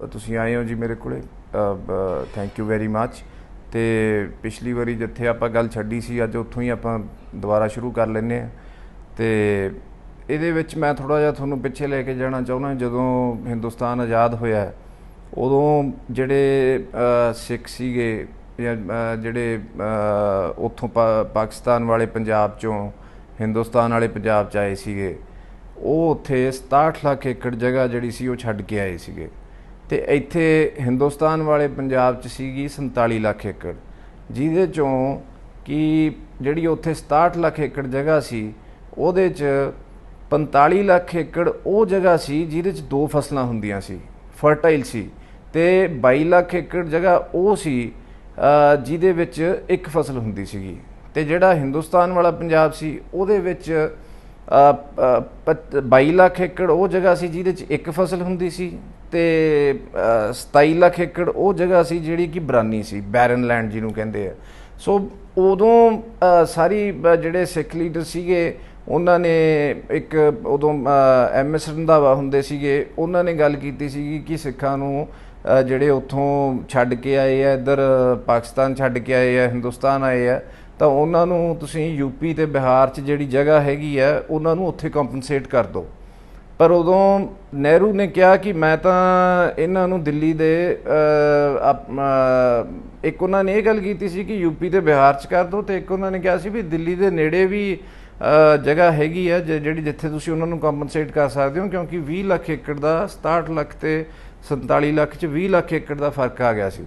ਤੁਸੀਂ ਆਏ ਹੋ ਜੀ ਮੇਰੇ ਕੋਲੇ, ਥੈਂਕ ਯੂ ਵੈਰੀ ਮੱਚ। ਤੇ ਪਿਛਲੀ ਵਾਰੀ ਜਿੱਥੇ ਆਪਾਂ ਗੱਲ ਛੱਡੀ ਸੀ ਅੱਜ ਉੱਥੋਂ ਹੀ ਆਪਾਂ ਦੁਬਾਰਾ ਸ਼ੁਰੂ ਕਰ ਲੈਂਦੇ ਹਾਂ। ਤੇ ਇਹਦੇ ਵਿੱਚ ਮੈਂ ਥੋੜ੍ਹਾ ਜਿਹਾ ਤੁਹਾਨੂੰ ਪਿੱਛੇ ਲੈ ਕੇ ਜਾਣਾ ਚਾਹੁੰਦਾ। ਜਦੋਂ ਹਿੰਦੁਸਤਾਨ ਆਜ਼ਾਦ ਹੋਇਆ ਉਦੋਂ ਜਿਹੜੇ ਸਿੱਖ ਸੀਗੇ ਜਾਂ ਜਿਹੜੇ ਉੱਥੋਂ ਪਾਕਿਸਤਾਨ ਵਾਲੇ ਪੰਜਾਬ 'ਚੋਂ ਹਿੰਦੁਸਤਾਨ ਵਾਲੇ ਪੰਜਾਬ 'ਚ ਆਏ ਸੀਗੇ, ਉਹ ਉੱਥੇ 67 ਲੱਖ ਏਕੜ ਜਗ੍ਹਾ ਜਿਹੜੀ ਸੀ ਉਹ ਛੱਡ ਕੇ ਆਏ ਸੀਗੇ। ਅਤੇ ਇੱਥੇ ਹਿੰਦੁਸਤਾਨ ਵਾਲੇ ਪੰਜਾਬ 'ਚ ਸੀਗੀ 47 ਲੱਖ ਏਕੜ, ਜਿਹਦੇ 'ਚੋਂ ਕਿ ਜਿਹੜੀ ਉੱਥੇ 67 ਲੱਖ ਏਕੜ ਜਗ੍ਹਾ ਸੀ ਉਹਦੇ 'ਚ 45 ਲੱਖ ਏਕੜ ਉਹ ਜਗ੍ਹਾ ਸੀ ਜਿਹਦੇ 'ਚ 2 ਫਸਲਾਂ ਹੁੰਦੀਆਂ ਸੀ, ਫਰਟਾਈਲ ਸੀ। ਅਤੇ 22 ਲੱਖ ਏਕੜ ਜਗ੍ਹਾ ਉਹ ਸੀ ਜਿਹਦੇ ਵਿੱਚ 1 ਫਸਲ ਹੁੰਦੀ ਸੀਗੀ। ਅਤੇ ਜਿਹੜਾ ਹਿੰਦੁਸਤਾਨ ਵਾਲਾ ਪੰਜਾਬ ਸੀ ਉਹਦੇ ਵਿੱਚ 22 ਲੱਖ ਏਕੜ ਉਹ ਜਗ੍ਹਾ ਸੀ ਜਿਹਦੇ 'ਚ 1 ਫਸਲ ਹੁੰਦੀ ਸੀ, ਅਤੇ 27 ਲੱਖ ਏਕੜ ਉਹ ਜਗ੍ਹਾ ਸੀ ਜਿਹੜੀ ਕਿ ਬਰਾਨੀ ਸੀ, ਬੈਰਨ ਲੈਂਡ ਜਿਹਨੂੰ ਕਹਿੰਦੇ ਆ। ਸੋ ਉਦੋਂ ਸਾਰੀ ਜਿਹੜੇ ਸਿੱਖ ਲੀਡਰ ਸੀਗੇ ਉਹਨਾਂ ਨੇ ਇੱਕ ਉਦੋਂ MS ਰੰਧਾਵਾ ਹੁੰਦੇ ਸੀਗੇ, ਉਹਨਾਂ ਨੇ ਗੱਲ ਕੀਤੀ ਸੀਗੀ ਕਿ ਸਿੱਖਾਂ ਨੂੰ ਜਿਹੜੇ ਉੱਥੋਂ ਛੱਡ ਕੇ ਆਏ ਆ, ਇੱਧਰ ਪਾਕਿਸਤਾਨ ਛੱਡ ਕੇ ਆਏ ਆ, ਹਿੰਦੁਸਤਾਨ ਆਏ ਆ, ਤਾਂ ਉਹਨਾਂ ਨੂੰ ਤੁਸੀਂ UP ਅਤੇ ਬਿਹਾਰ 'ਚ ਜਿਹੜੀ ਜਗ੍ਹਾ ਹੈਗੀ ਆ ਉਹਨਾਂ ਨੂੰ ਉੱਥੇ ਕੰਪਨਸੇਟ ਕਰ ਦਿਓ। ਪਰ ਉਦੋਂ ਨਹਿਰੂ ਨੇ ਕਿਹਾ ਕਿ ਮੈਂ ਤਾਂ ਇਹਨਾਂ ਨੂੰ ਦਿੱਲੀ ਦੇ ਇੱਕ ਉਹਨਾਂ ਨੇ ਇਹ ਗੱਲ ਕੀਤੀ ਸੀ ਕਿ UP ਅਤੇ ਬਿਹਾਰ 'ਚ ਕਰ ਦਿਓ, ਅਤੇ ਇੱਕ ਉਹਨਾਂ ਨੇ ਕਿਹਾ ਸੀ ਵੀ ਦਿੱਲੀ ਦੇ ਨੇੜੇ ਵੀ ਜਗ੍ਹਾ ਹੈਗੀ ਆ ਜਿਹੜੀ ਜਿੱਥੇ ਤੁਸੀਂ ਉਹਨਾਂ ਨੂੰ ਕੰਪਨਸੇਟ ਕਰ ਸਕਦੇ ਹੋ, ਕਿਉਂਕਿ 20 ਲੱਖ ਏਕੜ ਦਾ 67 ਲੱਖ ਅਤੇ 47 ਲੱਖ 'ਚ 20 ਲੱਖ ਏਕੜ ਦਾ ਫਰਕ ਆ ਗਿਆ ਸੀ।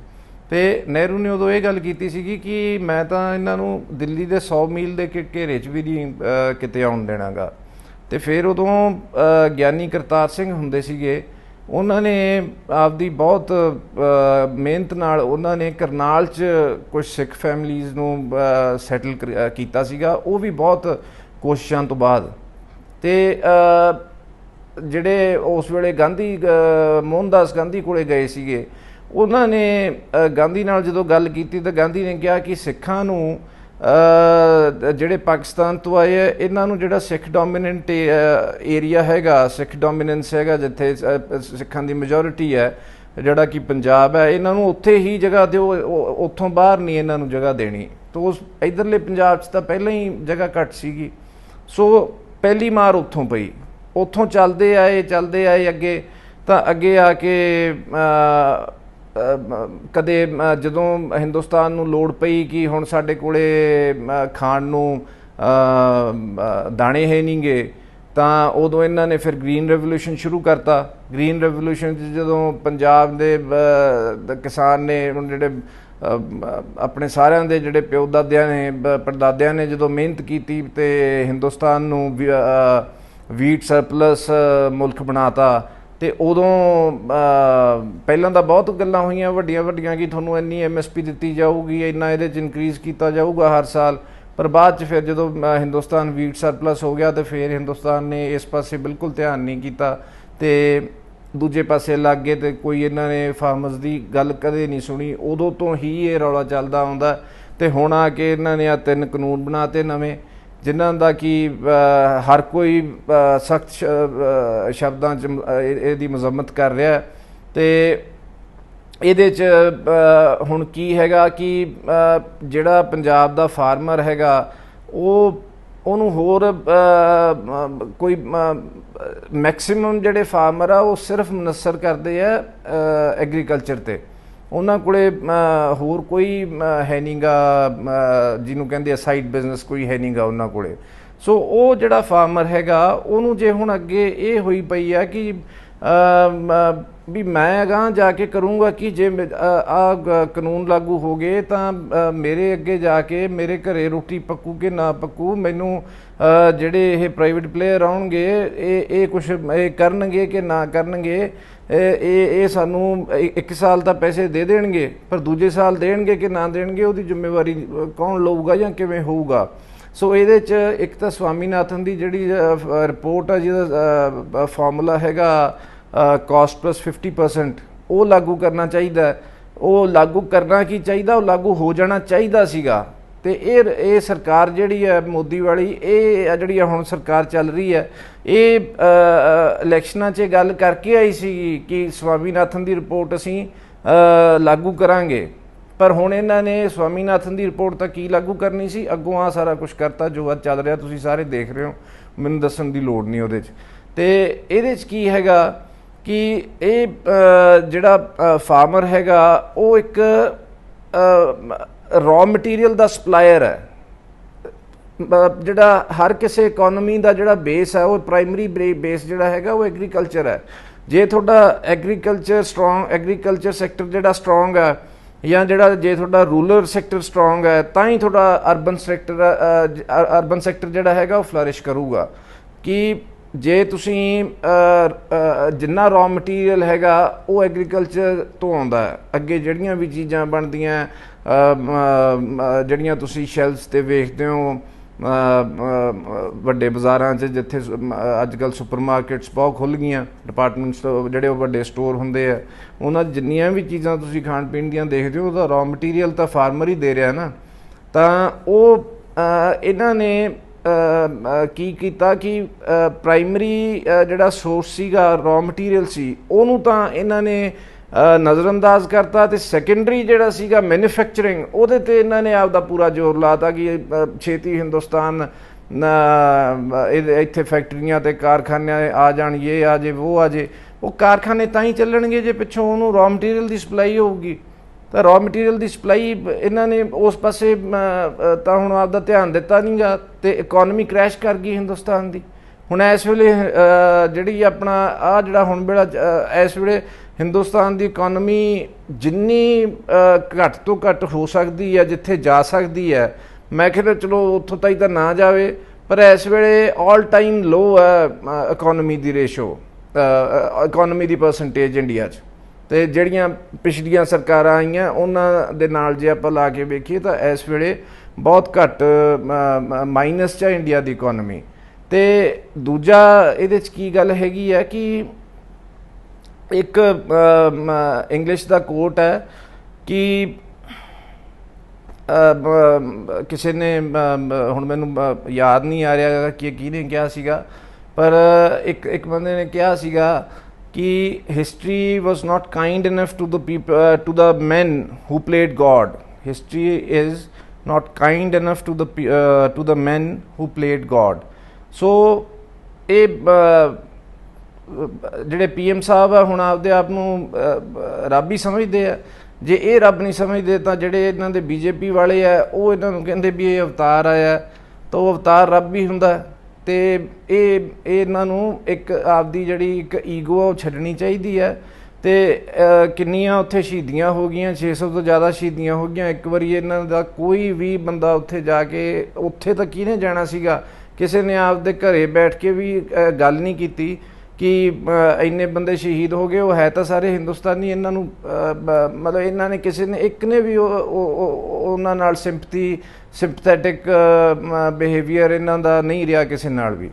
ਅਤੇ ਨਹਿਰੂ ਨੇ ਉਦੋਂ ਇਹ ਗੱਲ ਕੀਤੀ ਸੀਗੀ ਕਿ ਮੈਂ ਤਾਂ ਇਹਨਾਂ ਨੂੰ ਦਿੱਲੀ ਦੇ 100 ਮੀਲ ਦੇ ਘੇਰੇ 'ਚ ਵੀ ਨਹੀਂ ਕਿਤੇ ਆਉਣ ਦੇਣਾ ਗਾ। ਅਤੇ ਫਿਰ ਉਦੋਂ ਗਿਆਨੀ ਕਰਤਾਰ ਸਿੰਘ ਹੁੰਦੇ ਸੀਗੇ, ਉਹਨਾਂ ਨੇ ਆਪਦੀ ਬਹੁਤ ਮਿਹਨਤ ਨਾਲ ਉਹਨਾਂ ਨੇ ਕਰਨਾਲ 'ਚ ਕੁਛ ਸਿੱਖ ਫੈਮਲੀਜ਼ ਨੂੰ ਸੈਟਲ ਕੀਤਾ ਸੀਗਾ, ਉਹ ਵੀ ਬਹੁਤ ਕੋਸ਼ਿਸ਼ਾਂ ਤੋਂ ਬਾਅਦ। ਅਤੇ ਜਿਹੜੇ ਉਸ ਵੇਲੇ ਗਾਂਧੀ ਮੋਹਨਦਾਸ ਗਾਂਧੀ ਕੋਲੇ ਗਏ ਸੀਗੇ, ਉਹਨਾਂ ਨੇ ਗਾਂਧੀ ਨਾਲ ਜਦੋਂ ਗੱਲ ਕੀਤੀ ਤਾਂ ਗਾਂਧੀ ਨੇ ਕਿਹਾ ਕਿ ਸਿੱਖਾਂ ਨੂੰ ਜਿਹੜੇ ਪਾਕਿਸਤਾਨ ਤੋਂ ਆਏ ਆ ਇਹਨਾਂ ਨੂੰ ਜਿਹੜਾ ਸਿੱਖ ਡੋਮੀਨੈਂਟ ਏਰੀਆ ਹੈਗਾ, ਸਿੱਖ ਡੋਮੀਨੈਂਸ ਹੈਗਾ, ਜਿੱਥੇ ਸਿੱਖਾਂ ਦੀ ਮੈਜੋਰਿਟੀ ਹੈ, ਜਿਹੜਾ ਕਿ ਪੰਜਾਬ ਹੈ, ਇਹਨਾਂ ਨੂੰ ਉੱਥੇ ਹੀ ਜਗ੍ਹਾ ਦਿਓ, ਉੱਥੋਂ ਬਾਹਰ ਨਹੀਂ ਇਹਨਾਂ ਨੂੰ ਜਗ੍ਹਾ ਦੇਣੀ। ਤਾਂ ਉਸ ਇੱਧਰਲੇ ਪੰਜਾਬ 'ਚ ਤਾਂ ਪਹਿਲਾਂ ਹੀ ਜਗ੍ਹਾ ਘੱਟ ਸੀਗੀ, ਸੋ ਪਹਿਲੀ ਮਾਰ ਉੱਥੋਂ ਪਈ। ਉੱਥੋਂ ਚੱਲਦੇ ਆਏ ਅੱਗੇ, ਤਾਂ ਅੱਗੇ ਆ ਕੇ ਕਦੇ ਜਦੋਂ ਹਿੰਦੁਸਤਾਨ ਨੂੰ ਲੋੜ ਪਈ ਕਿ ਹੁਣ ਸਾਡੇ ਕੋਲੇ ਖਾਣ ਨੂੰ ਦਾਣੇ ਹੈ ਨਹੀਂ ਗੇ, ਤਾਂ ਉਦੋਂ ਇਹਨਾਂ ਨੇ ਫਿਰ ਗ੍ਰੀਨ ਰੈਵੋਲਿਊਸ਼ਨ ਸ਼ੁਰੂ ਕਰਤਾ। ਗ੍ਰੀਨ ਰੈਵੋਲਿਊਸ਼ਨ 'ਚ ਜਦੋਂ ਪੰਜਾਬ ਦੇ ਕਿਸਾਨ ਨੇ ਜਿਹੜੇ ਆਪਣੇ ਸਾਰਿਆਂ ਦੇ ਜਿਹੜੇ ਪਿਓ ਦਾਦਿਆਂ ਨੇ ਪੜਦਾਦਿਆਂ ਨੇ ਜਦੋਂ ਮਿਹਨਤ ਕੀਤੀ ਅਤੇ ਹਿੰਦੁਸਤਾਨ ਨੂੰ ਵੀਟ ਸਰਪਲਸ ਮੁਲਕ ਬਣਾਤਾ, ਅਤੇ ਉਦੋਂ ਪਹਿਲਾਂ ਤਾਂ ਬਹੁਤ ਗੱਲਾਂ ਹੋਈਆਂ ਵੱਡੀਆਂ ਕਿ ਤੁਹਾਨੂੰ ਇੰਨੀ MSP ਦਿੱਤੀ ਜਾਊਗੀ, ਇੰਨਾ ਇਹਦੇ 'ਚ ਇਨਕਰੀਜ਼ ਕੀਤਾ ਜਾਊਗਾ ਹਰ ਸਾਲ। ਪਰ ਬਾਅਦ 'ਚ ਫਿਰ ਜਦੋਂ ਹਿੰਦੁਸਤਾਨ ਵੀਟ ਸਰਪਲਸ ਹੋ ਗਿਆ ਤਾਂ ਫਿਰ ਹਿੰਦੁਸਤਾਨ ਨੇ ਇਸ ਪਾਸੇ ਬਿਲਕੁਲ ਧਿਆਨ ਨਹੀਂ ਕੀਤਾ ਅਤੇ ਦੂਜੇ ਪਾਸੇ ਲੱਗ ਗਏ, ਅਤੇ ਕੋਈ ਇਹਨਾਂ ਨੇ ਫਾਰਮਰਸ ਦੀ ਗੱਲ ਕਦੇ ਨਹੀਂ ਸੁਣੀ। ਉਦੋਂ ਤੋਂ ਹੀ ਇਹ ਰੌਲਾ ਚੱਲਦਾ ਆਉਂਦਾ, ਅਤੇ ਹੁਣ ਆ ਕੇ ਇਹਨਾਂ ਨੇ 3 ਕਾਨੂੰਨ ਬਣਾਤੇ ਨਵੇਂ, ਜਿਨ੍ਹਾਂ ਦਾ ਕਿ ਹਰ ਕੋਈ ਸਖਤ ਸ਼ਬਦਾਂ 'ਚ ਇਹਦੀ ਮਜ਼ੰਮਤ ਕਰ ਰਿਹਾ। ਅਤੇ ਇਹਦੇ 'ਚ ਹੁਣ ਕੀ ਹੈਗਾ ਕਿ ਜਿਹੜਾ ਪੰਜਾਬ ਦਾ ਫਾਰਮਰ ਹੈਗਾ ਉਹਨੂੰ ਹੋਰ ਕੋਈ ਮੈਕਸੀਮਮ ਜਿਹੜੇ ਫਾਰਮਰ ਆ ਉਹ ਸਿਰਫ ਮੁਨੱਸਰ ਕਰਦੇ ਆ ਐਗਰੀਕਲਚਰ 'ਤੇ, ਉਹਨਾਂ ਕੋਲੇ ਹੋਰ ਕੋਈ ਹੈ ਨਹੀਂ ਗਾ, ਜਿਹਨੂੰ ਕਹਿੰਦੇ ਆ ਸਾਈਡ ਬਿਜ਼ਨਸ ਕੋਈ ਹੈ ਨਹੀਂ ਗਾ ਉਹਨਾਂ ਕੋਲੇ। ਸੋ ਉਹ ਜਿਹੜਾ ਫਾਰਮਰ ਹੈਗਾ ਉਹਨੂੰ ਜੇ ਹੁਣ ਅੱਗੇ ਇਹ ਹੋਈ ਪਈ ਆ ਕਿ ਵੀ ਮੈਂ ਅਗਾਂਹ ਜਾ ਕੇ ਕਰੂੰਗਾ ਕਿ ਜੇ ਕਾਨੂੰਨ ਲਾਗੂ ਹੋ ਗਏ ਤਾਂ ਮੇਰੇ ਅੱਗੇ ਜਾ ਕੇ ਮੇਰੇ ਘਰੇ ਰੋਟੀ ਪੱਕੂ ਕਿ ਨਾ ਪੱਕੂ, ਮੈਨੂੰ ਜਿਹੜੇ ਇਹ ਪ੍ਰਾਈਵੇਟ ਪਲੇਅਰ ਆਉਣਗੇ ਇਹ ਕੁਛ ਇਹ ਕਰਨਗੇ ਕਿ ਨਾ ਕਰਨਗੇ, ਇਹ ਸਾਨੂੰ 1 ਸਾਲ ਤਾਂ ਪੈਸੇ ਦੇ ਦੇਣਗੇ, ਪਰ ਦੂਜੇ ਸਾਲ ਦੇਣਗੇ ਕਿ ਨਾ ਦੇਣਗੇ ਉਹਦੀ ਜ਼ਿੰਮੇਵਾਰੀ ਕੌਣ ਲਊਗਾ ਜਾਂ ਕਿਵੇਂ ਹੋਊਗਾ। ਸੋ ਇਹਦੇ 'ਚ ਇੱਕ ਤਾਂ ਸਵਾਮੀਨਾਥਨ ਦੀ ਜਿਹੜੀ ਰਿਪੋਰਟ ਆ, ਜਿਹਦਾ ਫਾਰਮੂਲਾ ਹੈਗਾ cost plus 50%, ਉਹ ਲਾਗੂ ਕਰਨਾ ਚਾਹੀਦਾ। ਉਹ ਲਾਗੂ ਕਰਨਾ ਕੀ ਚਾਹੀਦਾ, ਉਹ ਲਾਗੂ ਹੋ ਜਾਣਾ ਚਾਹੀਦਾ ਸੀਗਾ, ਤੇ ਇਹ ਸਰਕਾਰ ਜਿਹੜੀ ਹੈ ਮੋਦੀ ਵਾਲੀ, ਇਹ ਜਿਹੜੀ ਹੁਣ ਸਰਕਾਰ ਚੱਲ ਰਹੀ ਹੈ, ਇਹ ਇਲੈਕਸ਼ਨਾਂ 'ਚ ਗੱਲ ਕਰਕੇ ਆਈ ਸੀ ਕਿ ਸਵਾਮੀਨਾਥਨ ਦੀ ਰਿਪੋਰਟ ਅਸੀਂ ਲਾਗੂ ਕਰਾਂਗੇ, ਪਰ ਹੁਣ ਇਹਨਾਂ ਨੇ ਸਵਾਮੀਨਾਥਨ ਦੀ ਰਿਪੋਰਟ ਤਾਂ ਕੀ ਲਾਗੂ ਕਰਨੀ ਸੀ, ਅੱਗੋਂ ਆ ਸਾਰਾ ਕੁਝ ਕਰਤਾ ਜੋ ਅੱਜ ਚੱਲ ਰਿਹਾ, ਤੁਸੀਂ ਸਾਰੇ ਦੇਖ ਰਹੇ ਹੋ, ਮੈਨੂੰ ਦੱਸਣ ਦੀ ਲੋੜ ਨਹੀਂ ਉਹਦੇ 'ਚ। ਤੇ ਇਹਦੇ 'ਚ ਕੀ ਹੈਗਾ ਕਿ ਇਹ ਜਿਹੜਾ ਫਾਰਮਰ ਹੈਗਾ ਉਹ ਇੱਕ ਰॉ ਮਟੀਰੀਅਲ ਦਾ ਸਪਲਾਇਰ ਹੈ। ਜਿਹੜਾ ਹਰ ਕਿਸੇ ਇਕੋਨਮੀ ਦਾ ਜਿਹੜਾ ਬੇਸ ਹੈ, ਉਹ ਪ੍ਰਾਇਮਰੀ ਬੇਸ ਜਿਹੜਾ ਹੈਗਾ ਉਹ ਐਗਰੀਕਲਚਰ ਹੈ। ਜੇ ਤੁਹਾਡਾ ਐਗਰੀਕਲਚਰ ਸੈਕਟਰ ਜਿਹੜਾ ਸਟਰੋਂਗ ਹੈ, ਜਾਂ ਜਿਹੜਾ ਜੇ ਤੁਹਾਡਾ ਰੂਰਲ ਸੈਕਟਰ ਸਟਰੋਂਗ ਹੈ, ਤਾਂ ਹੀ ਤੁਹਾਡਾ ਅਰਬਨ ਸੈਕਟਰ ਜਿਹੜਾ ਹੈਗਾ ਉਹ ਫਲਰਿਸ਼ ਕਰੂਗਾ। ਕਿ ਜੇ ਤੁਸੀਂ ਜਿੰਨਾ ਰॉ ਮਟੀਰੀਅਲ ਹੈਗਾ ਉਹ ਐਗਰੀਕਲਚਰ ਤੋਂ ਆਉਂਦਾ, ਅੱਗੇ ਜਿਹੜੀਆਂ ਵੀ ਚੀਜ਼ਾਂ ਬਣਦੀਆਂ, ਜਿਹੜੀਆਂ ਤੁਸੀਂ ਸ਼ੈਲਫਸ 'ਤੇ ਵੇਖਦੇ ਹੋ ਵੱਡੇ ਬਾਜ਼ਾਰਾਂ 'ਚ, ਜਿੱਥੇ ਅੱਜ ਕੱਲ੍ਹ ਸੁਪਰਮਾਰਕੀਟਸ ਬਹੁਤ ਖੁੱਲ੍ਹ ਗਈਆਂ, ਡਿਪਾਰਟਮੈਂਟ ਸਟੋਰ ਜਿਹੜੇ ਉਹ ਵੱਡੇ ਸਟੋਰ ਹੁੰਦੇ ਆ, ਉਹਨਾਂ 'ਚ ਜਿੰਨੀਆਂ ਵੀ ਚੀਜ਼ਾਂ ਤੁਸੀਂ ਖਾਣ ਪੀਣ ਦੀਆਂ ਦੇਖਦੇ ਹੋ, ਉਹਦਾ ਰॉ ਮਟੀਰੀਅਲ ਤਾਂ ਫਾਰਮਰ ਹੀ ਦੇ ਰਿਹਾ ਨਾ। ਤਾਂ ਉਹ ਇਹਨਾਂ ਨੇ ਕੀ ਕੀਤਾ ਕਿ ਪ੍ਰਾਇਮਰੀ ਜਿਹੜਾ ਸੋਰਸ ਸੀਗਾ, ਰॉ ਮਟੀਰੀਅਲ ਸੀ, ਉਹਨੂੰ ਤਾਂ ਇਹਨਾਂ ਨੇ ਨਜ਼ਰਅੰਦਾਜ਼ ਕਰਤਾ, ਤੇ ਸੈਕੰਡਰੀ ਜਿਹੜਾ ਸੀਗਾ ਮੈਨੂਫੈਕਚਰਿੰਗ, ਉਹਦੇ 'ਤੇ ਇਹਨਾਂ ਨੇ ਆਪਦਾ ਪੂਰਾ ਜ਼ੋਰ ਲਾਤਾ ਕਿ ਛੇਤੀ ਹਿੰਦੁਸਤਾਨ ਇੱਥੇ ਫੈਕਟਰੀਆਂ ਤੇ ਕਾਰਖਾਨੇ ਆ ਜਾਣ, ਇਹ ਆ ਜੇ ਉਹ ਆ ਜੇ। ਉਹ ਕਾਰਖਾਨੇ ਤਾਂ ਹੀ ਚੱਲਣਗੇ ਜੇ ਪਿੱਛੋਂ ਉਹਨੂੰ ਰॉ ਮਟੀਰੀਅਲ ਦੀ ਸਪਲਾਈ ਹੋਊਗੀ। ਤਾਂ ਰॉ ਮਟੀਰੀਅਲ ਦੀ ਸਪਲਾਈ ਇਹਨਾਂ ਨੇ ਉਸ ਪਾਸੇ ਤਾਂ ਹੁਣ ਆਪਦਾ ਧਿਆਨ ਦਿੱਤਾ ਨਹੀਂ ਗਾ, ਤੇ ਇਕੋਨਮੀ ਕ੍ਰੈਸ਼ ਕਰ ਗਈ ਹਿੰਦੁਸਤਾਨ ਦੀ। ਹੁਣ ਇਸ ਵੇਲੇ ਜਿਹੜੀ ਆਪਣਾ ਜਿਹੜਾ ਹੁਣ ਵੇਲਾ ਇਸ ਵੇਲੇ ਹਿੰਦੁਸਤਾਨ ਦੀ ਇਕੋਨਮੀ ਜਿੰਨੀ ਘੱਟ ਤੋਂ ਘੱਟ ਹੋ ਸਕਦੀ ਹੈ, ਜਿੱਥੇ ਜਾ ਸਕਦੀ ਹੈ, ਮੈਂ ਕਹਿੰਦਾ ਚਲੋ ਉੱਥੋਂ ਤਾਈਂ ਤਾਂ ਨਾ ਜਾਵੇ, ਪਰ ਇਸ ਵੇਲੇ ਆਲ ਟਾਈਮ ਲੋ ਹੈ ਇਕੋਨਮੀ ਦੀ ਰੇਸ਼ੋ, ਇਕੋਨਮੀ ਦੀ ਪਰਸੈਂਟੇਜ ਇੰਡੀਆ 'ਚ। ਤੇ ਜਿਹੜੀਆਂ ਪਿਛਲੀਆਂ ਸਰਕਾਰਾਂ ਆਈਆਂ ਉਹਨਾਂ ਦੇ ਨਾਲ ਜੇ ਆਪਾਂ ਲਾ ਕੇ ਵੇਖੀਏ ਤਾਂ ਇਸ ਵੇਲੇ ਬਹੁਤ ਘੱਟ ਮਾਈਨਸ 'ਚ ਇੰਡੀਆ ਦੀ ਇਕੋਨਮੀ। ਤੇ ਦੂਜਾ ਇਹਦੇ 'ਚ ਕੀ ਗੱਲ ਹੈਗੀ ਹੈ ਕਿ ਇੱਕ ਇੰਗਲਿਸ਼ ਦਾ ਕੋਟ ਹੈ ਕਿ ਕਿਸੇ ਨੇ, ਹੁਣ ਮੈਨੂੰ ਯਾਦ ਨਹੀਂ ਆ ਰਿਹਾ ਕਿ ਕਿਹਨੇ ਕਿਹਾ ਸੀਗਾ, ਪਰ ਇੱਕ ਬੰਦੇ ਨੇ ਕਿਹਾ ਸੀਗਾ ਕਿ history was not kind enough to the man who played God, history is not kind enough to the man who played God. So ਇਹ ਜਿਹੜੇ PM ਸਾਹਿਬ ਆ ਹੁਣ ਆਪਦੇ ਆਪ ਨੂੰ ਰੱਬ ਹੀ ਸਮਝਦੇ ਆ। ਜੇ ਇਹ ਰੱਬ ਨਹੀਂ ਸਮਝਦੇ ਤਾਂ ਜਿਹੜੇ ਇਹਨਾਂ ਦੇ BJP ਵਾਲੇ ਆ ਉਹ ਇਹਨਾਂ ਨੂੰ ਕਹਿੰਦੇ ਵੀ ਇਹ ਅਵਤਾਰ ਆਇਆ, ਤਾਂ ਉਹ ਅਵਤਾਰ ਰੱਬ ਹੀ ਹੁੰਦਾ। ਤੇ ਇਹ ਇਹਨਾਂ ਨੂੰ ਇੱਕ ਆਪਦੀ ਜਿਹੜੀ ਇੱਕ ਈਗੋ ਆ ਉਹ ਛੱਡਣੀ ਚਾਹੀਦੀ ਹੈ। ਤੇ ਕਿੰਨੀਆਂ ਉੱਥੇ ਸ਼ਹੀਦੀਆਂ ਹੋ ਗਈਆਂ, 600 ਤੋਂ ਜ਼ਿਆਦਾ ਸ਼ਹੀਦੀਆਂ ਹੋ ਗਈਆਂ। ਇੱਕ ਵਾਰੀ ਇਹਨਾਂ ਦਾ ਕੋਈ ਵੀ ਬੰਦਾ ਉੱਥੇ ਜਾ ਕੇ, ਉੱਥੇ ਤਾਂ ਕਿਹਨੇ ਜਾਣਾ ਸੀਗਾ, ਕਿਸੇ ਨੇ ਆਪਦੇ ਘਰੇ ਬੈਠ ਕੇ ਵੀ ਗੱਲ ਨਹੀਂ ਕੀਤੀ ਕਿ ਇੰਨੇ ਬੰਦੇ ਸ਼ਹੀਦ ਹੋ ਗਏ। ਉਹ ਹੈ ਤਾਂ ਸਾਰੇ ਹਿੰਦੁਸਤਾਨੀ, ਇਹਨਾਂ ਨੂੰ ਮਤਲਬ ਇਹਨਾਂ ਨੇ ਕਿਸੇ ਨੇ ਇੱਕ ਨੇ ਵੀ ਉਹਨਾਂ ਨਾਲ ਸਿੰਪਥੈਟਿਕ ਬਿਹੇਵੀਅਰ ਇਹਨਾਂ ਦਾ ਨਹੀਂ ਰਿਹਾ ਕਿਸੇ ਨਾਲ ਵੀ।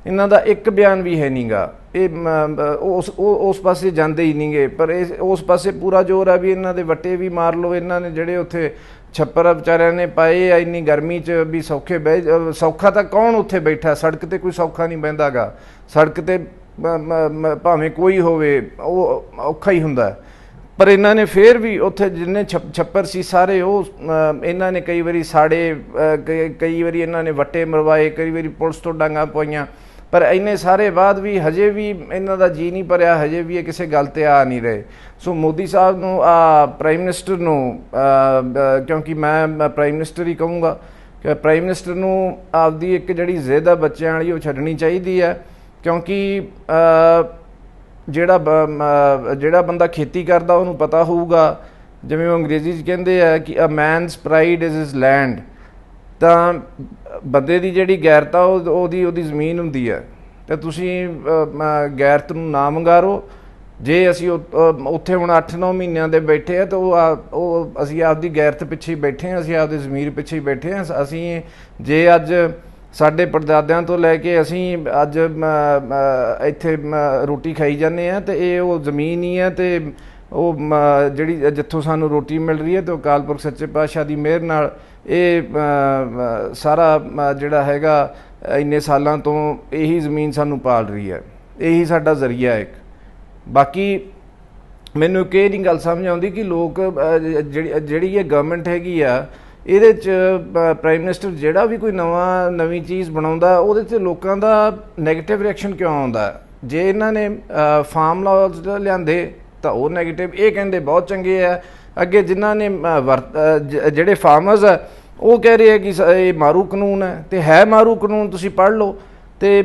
ਇਹਨਾਂ ਦਾ ਇੱਕ ਬਿਆਨ ਵੀ ਹੈ ਨਹੀਂ ਗਾ, ਇਹ ਉਸ ਪਾਸੇ ਜਾਂਦੇ ਹੀ ਨਹੀਂ ਗੇ। ਪਰ ਉਸ ਪਾਸੇ ਪੂਰਾ ਜ਼ੋਰ ਆ ਵੀ ਇਹਨਾਂ ਦੇ ਵੱਟੇ ਵੀ ਮਾਰ ਲਓ। ਇਹਨਾਂ ਨੇ ਜਿਹੜੇ ਉੱਥੇ ਛੱਪਰ ਵਿਚਾਰਿਆਂ ਨੇ ਪਾਏ ਆ ਇੰਨੀ ਗਰਮੀ 'ਚ ਵੀ ਸੌਖਾ ਤਾਂ ਕੌਣ ਉੱਥੇ ਬੈਠਾ, ਸੜਕ 'ਤੇ ਕੋਈ ਸੌਖਾ ਨਹੀਂ ਬਹਿੰਦਾ ਗਾ। ਸੜਕ 'ਤੇ ਭਾਵੇਂ ਕੋਈ ਹੋਵੇ ਉਹ ਔਖਾ ਹੀ ਹੁੰਦਾ। ਪਰ ਇਹਨਾਂ ਨੇ ਫਿਰ ਵੀ ਉੱਥੇ ਜਿੰਨੇ ਛੱਪਰ ਸੀ ਸਾਰੇ ਉਹ ਇਹਨਾਂ ਨੇ ਕਈ ਵਾਰੀ ਸਾੜੇ, ਕਈ ਵਾਰੀ ਇਹਨਾਂ ਨੇ ਵੱਟੇ ਮਰਵਾਏ, ਕਈ ਵਾਰੀ ਪੁਲਿਸ ਤੋਂ ਡਾਂਗਾਂ ਪਵਾਈਆਂ। ਪਰ ਇੰਨੇ ਸਾਰੇ ਬਾਅਦ ਵੀ ਹਜੇ ਵੀ ਇਹਨਾਂ ਦਾ ਜੀ ਨਹੀਂ ਭਰਿਆ, ਹਜੇ ਵੀ ਇਹ ਕਿਸੇ ਗੱਲ 'ਤੇ ਆ ਨਹੀਂ ਰਹੇ। ਸੋ ਮੋਦੀ ਸਾਹਿਬ ਨੂੰ, ਪ੍ਰਾਈਮ ਮਿਨਿਸਟਰ ਨੂੰ, ਕਿਉਂਕਿ ਮੈਂ ਪ੍ਰਾਈਮ ਮਿਨਿਸਟਰ ਹੀ ਕਹੂੰਗਾ ਕਿ ਪ੍ਰਾਈਮ ਮਿਨਿਸਟਰ ਨੂੰ ਆਪਦੀ ਇੱਕ ਜਿਹੜੀ ਜ਼ਿੱਦ ਆ ਬੱਚਿਆਂ ਵਾਲੀ ਉਹ ਛੱਡਣੀ ਚਾਹੀਦੀ ਹੈ। ਕਿਉਂਕਿ ਜਿਹੜਾ ਬੰਦਾ ਖੇਤੀ ਕਰਦਾ ਉਹਨੂੰ ਪਤਾ ਹੋਊਗਾ, ਜਿਵੇਂ ਉਹ ਅੰਗਰੇਜ਼ੀ 'ਚ ਕਹਿੰਦੇ ਆ ਕਿ a man's pride is his land. ਤਾਂ ਬੰਦੇ ਦੀ ਜਿਹੜੀ ਗੈਰਤ ਆ ਉਹਦੀ ਜ਼ਮੀਨ ਹੁੰਦੀ ਹੈ। ਅਤੇ ਤੁਸੀਂ ਗੈਰਤ ਨੂੰ ਨਾ ਵੰਗਾਰੋ। ਜੇ ਅਸੀਂ ਉੱਥੇ ਹੁਣ 8-9 ਮਹੀਨਿਆਂ ਦੇ ਬੈਠੇ ਆ ਤਾਂ ਉਹ ਅਸੀਂ ਆਪਦੀ ਗੈਰਤ ਪਿੱਛੇ ਹੀ ਬੈਠੇ ਹਾਂ, ਅਸੀਂ ਆਪਦੀ ਜ਼ਮੀਰ ਪਿੱਛੇ ਹੀ ਬੈਠੇ ਹਾਂ। ਅਸੀਂ ਜੇ ਅੱਜ ਸਾਡੇ ਪੜਦਾਦਿਆਂ ਤੋਂ ਲੈ ਕੇ ਅਸੀਂ ਅੱਜ ਇੱਥੇ ਰੋਟੀ ਖਾਈ ਜਾਂਦੇ ਹਾਂ, ਅਤੇ ਇਹ ਉਹ ਜ਼ਮੀਨ ਹੀ ਹੈ। ਅਤੇ ਜਿਹੜੀ ਜਿੱਥੋਂ ਸਾਨੂੰ ਰੋਟੀ ਮਿਲ ਰਹੀ ਹੈ ਤੇ ਅਕਾਲ ਪੁਰਖ ਸੱਚੇ ਪਾਤਸ਼ਾਹ ਦੀ ਮਿਹਰ ਨਾਲ ਇਹ ਸਾਰਾ ਜਿਹੜਾ ਹੈਗਾ ਇੰਨੇ ਸਾਲਾਂ ਤੋਂ ਇਹੀ ਜ਼ਮੀਨ ਸਾਨੂੰ ਪਾਲ ਰਹੀ ਹੈ, ਇਹੀ ਸਾਡਾ ਜ਼ਰੀਆ ਇੱਕ। ਬਾਕੀ ਮੈਨੂੰ ਇੱਕ ਇਹ ਨਹੀਂ ਗੱਲ ਸਮਝ ਆਉਂਦੀ ਕਿ ਲੋਕ ਜਿਹੜੀ ਇਹ ਗਵਰਨਮੈਂਟ ਹੈਗੀ ਆ ਇਹਦੇ 'ਚ ਪ੍ਰਾਈਮ ਮਿਨਿਸਟਰ ਜਿਹੜਾ ਵੀ ਕੋਈ ਨਵੀਂ ਚੀਜ਼ ਬਣਾਉਂਦਾ ਉਹਦੇ 'ਚ ਲੋਕਾਂ ਦਾ ਨੈਗੇਟਿਵ ਰਿਐਕਸ਼ਨ ਕਿਉਂ ਆਉਂਦਾ? ਜੇ ਇਹਨਾਂ ਨੇ ਫਾਰਮ ਲਾਜ਼ ਲਿਆਂਦੇ ਤਾਂ ਉਹ ਨੈਗੇਟਿਵ, ਇਹ ਕਹਿੰਦੇ ਬਹੁਤ ਚੰਗੇ ਆ। ਅੱਗੇ ਜਿਨ੍ਹਾਂ ਨੇ ਜਿਹੜੇ ਫਾਰਮਰਸ ਆ ਉਹ ਕਹਿ ਰਹੇ ਆ ਕਿ ਇਹ ਮਾਰੂ ਕਾਨੂੰਨ ਹੈ, ਤੇ ਹੈ ਮਾਰੂ ਕਾਨੂੰਨ, ਤੁਸੀਂ ਪੜ੍ਹ ਲਓ। ਤੇ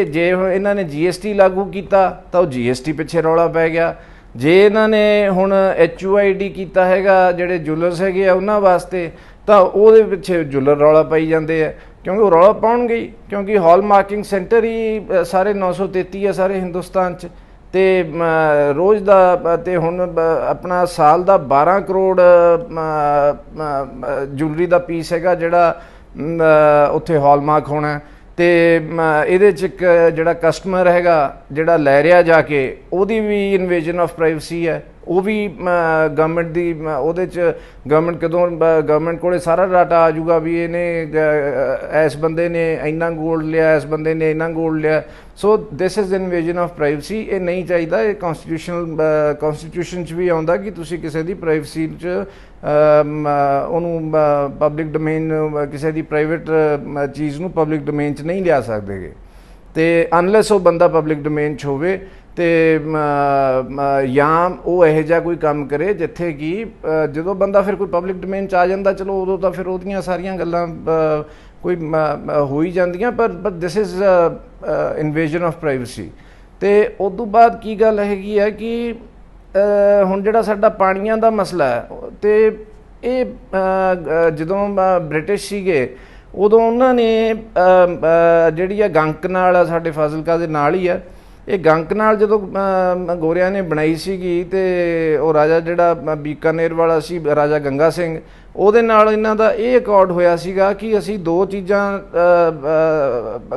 ਜੇ ਇਹਨਾਂ ਨੇ GST ਲਾਗੂ ਕੀਤਾ ਤਾਂ ਉਹ GST ਪਿੱਛੇ ਰੌਲਾ ਪੈ ਗਿਆ। ਜੇ ਇਹਨਾਂ ਨੇ ਹੁਣ HUID ਕੀਤਾ ਹੈਗਾ ਜਿਹੜੇ ਜੁਐਲਰਸ ਹੈਗੇ ਆ ਉਹਨਾਂ ਵਾਸਤੇ, ਤਾਂ ਉਹਦੇ ਪਿੱਛੇ ਜੁਐਲਰ ਰੌਲਾ ਪਾਈ ਜਾਂਦੇ ਆ, ਕਿਉਂਕਿ ਉਹ ਰੌਲਾ ਪਾਉਣਗੇ ਹੀ, ਕਿਉਂਕਿ ਹਾਲ ਮਾਰਕਿੰਗ ਸੈਂਟਰ ਹੀ ਸਾਰੇ 933 ਆ ਸਾਰੇ ਹਿੰਦੁਸਤਾਨ 'ਚ, ਤੇ ਰੋਜ਼ ਦਾ ਤੇ ਹੁਣ ਆਪਣਾ ਸਾਲ ਦਾ 12 ਕਰੋੜ ਜੁਐਲਰੀ ਦਾ ਪੀਸ ਹੈਗਾ ਜਿਹੜਾ ਉੱਥੇ ਹਾਲਮਾਰਕ ਹੋਣਾ। ਤੇ ਇਹਦੇ 'ਚ ਇੱਕ ਜਿਹੜਾ ਕਸਟਮਰ ਹੈਗਾ ਜਿਹੜਾ ਲੈ ਰਿਹਾ ਜਾ ਕੇ, ਉਹਦੀ ਵੀ ਇਨਵੇਜਨ ਆਫ ਪ੍ਰਾਈਵੇਸੀ ਹੈ, ਉਹ ਵੀ ਗਵਰਨਮੈਂਟ ਦੀ ਉਹਦੇ 'ਚ ਗਵਰਨਮੈਂਟ ਕੋਲੇ ਸਾਰਾ ਡਾਟਾ ਆ ਜਾਊਗਾ ਵੀ ਇਹਨੇ ਇਸ ਬੰਦੇ ਨੇ ਇੰਨਾ ਗੋਲਡ ਲਿਆ, ਇਸ ਬੰਦੇ ਨੇ ਇੰਨਾ ਗੋਲਡ ਲਿਆ। ਸੋ this is invasion of privacy. ਇਹ ਨਹੀਂ ਚਾਹੀਦਾ। ਇਹ ਕੌਨਸਟੀਟਿਊਸ਼ਨ 'ਚ ਵੀ ਆਉਂਦਾ ਕਿ ਤੁਸੀਂ ਕਿਸੇ ਦੀ ਪ੍ਰਾਈਵੇਸੀ 'ਚ ਉਹਨੂੰ ਪਬਲਿਕ ਡੋਮੇਨ, ਕਿਸੇ ਦੀ ਪ੍ਰਾਈਵੇਟ ਚੀਜ਼ ਨੂੰ ਪਬਲਿਕ ਡੋਮੇਨ 'ਚ ਨਹੀਂ ਲਿਆ ਸਕਦੇਗੇ, ਤੇ ਅਨਲੈਸ ਉਹ ਬੰਦਾ ਪਬਲਿਕ ਡੋਮੇਨ 'ਚ ਹੋਵੇ ਤੇ ਜਾਂ ਉਹ ਇਹੋ ਜਿਹਾ ਕੋਈ ਕੰਮ ਕਰੇ ਜਿੱਥੇ ਕਿ ਜਦੋਂ ਬੰਦਾ ਫਿਰ ਕੋਈ ਪਬਲਿਕ ਡੋਮੇਨ 'ਚ ਆ ਜਾਂਦਾ, ਚਲੋ ਉਦੋਂ ਤਾਂ ਫਿਰ ਉਹਦੀਆਂ ਸਾਰੀਆਂ ਗੱਲਾਂ ਕੋਈ ਹੋ ਹੀ ਜਾਂਦੀਆਂ, ਪਰ this is invasion of privacy. ਤੇ ਉਸ ਤੋਂ ਬਾਅਦ ਕੀ ਗੱਲ ਹੈਗੀ ਹੈ ਕਿ ਹੁਣ ਜਿਹੜਾ ਸਾਡਾ ਪਾਣੀਆਂ ਦਾ ਮਸਲਾ ਹੈ, ਤੇ ਇਹ ਜਦੋਂ ਬ੍ਰਿਟਿਸ਼ ਸੀਗੇ ਉਦੋਂ ਉਹਨਾਂ ਨੇ ਜਿਹੜੀ ਆ ਗੰਕ ਨਾਲ, ਸਾਡੇ ਫਾਜ਼ਿਲਕਾ ਦੇ ਨਾਲ ਹੀ ਆ, ਇਹ ਗੰਕ ਨਾਲ ਜਦੋਂ ਗੋਰਿਆਂ ਨੇ ਬਣਾਈ ਸੀਗੀ, ਤੇ ਉਹ ਰਾਜਾ ਜਿਹੜਾ ਬੀਕਾਨੇਰ ਵਾਲਾ ਸੀ, ਰਾਜਾ ਗੰਗਾ ਸਿੰਘ, ਉਹਦੇ ਨਾਲ ਇਹਨਾਂ ਦਾ ਇਹ ਅਕੋਰਡ ਹੋਇਆ ਸੀਗਾ ਕਿ ਅਸੀਂ ਦੋ ਚੀਜ਼ਾਂ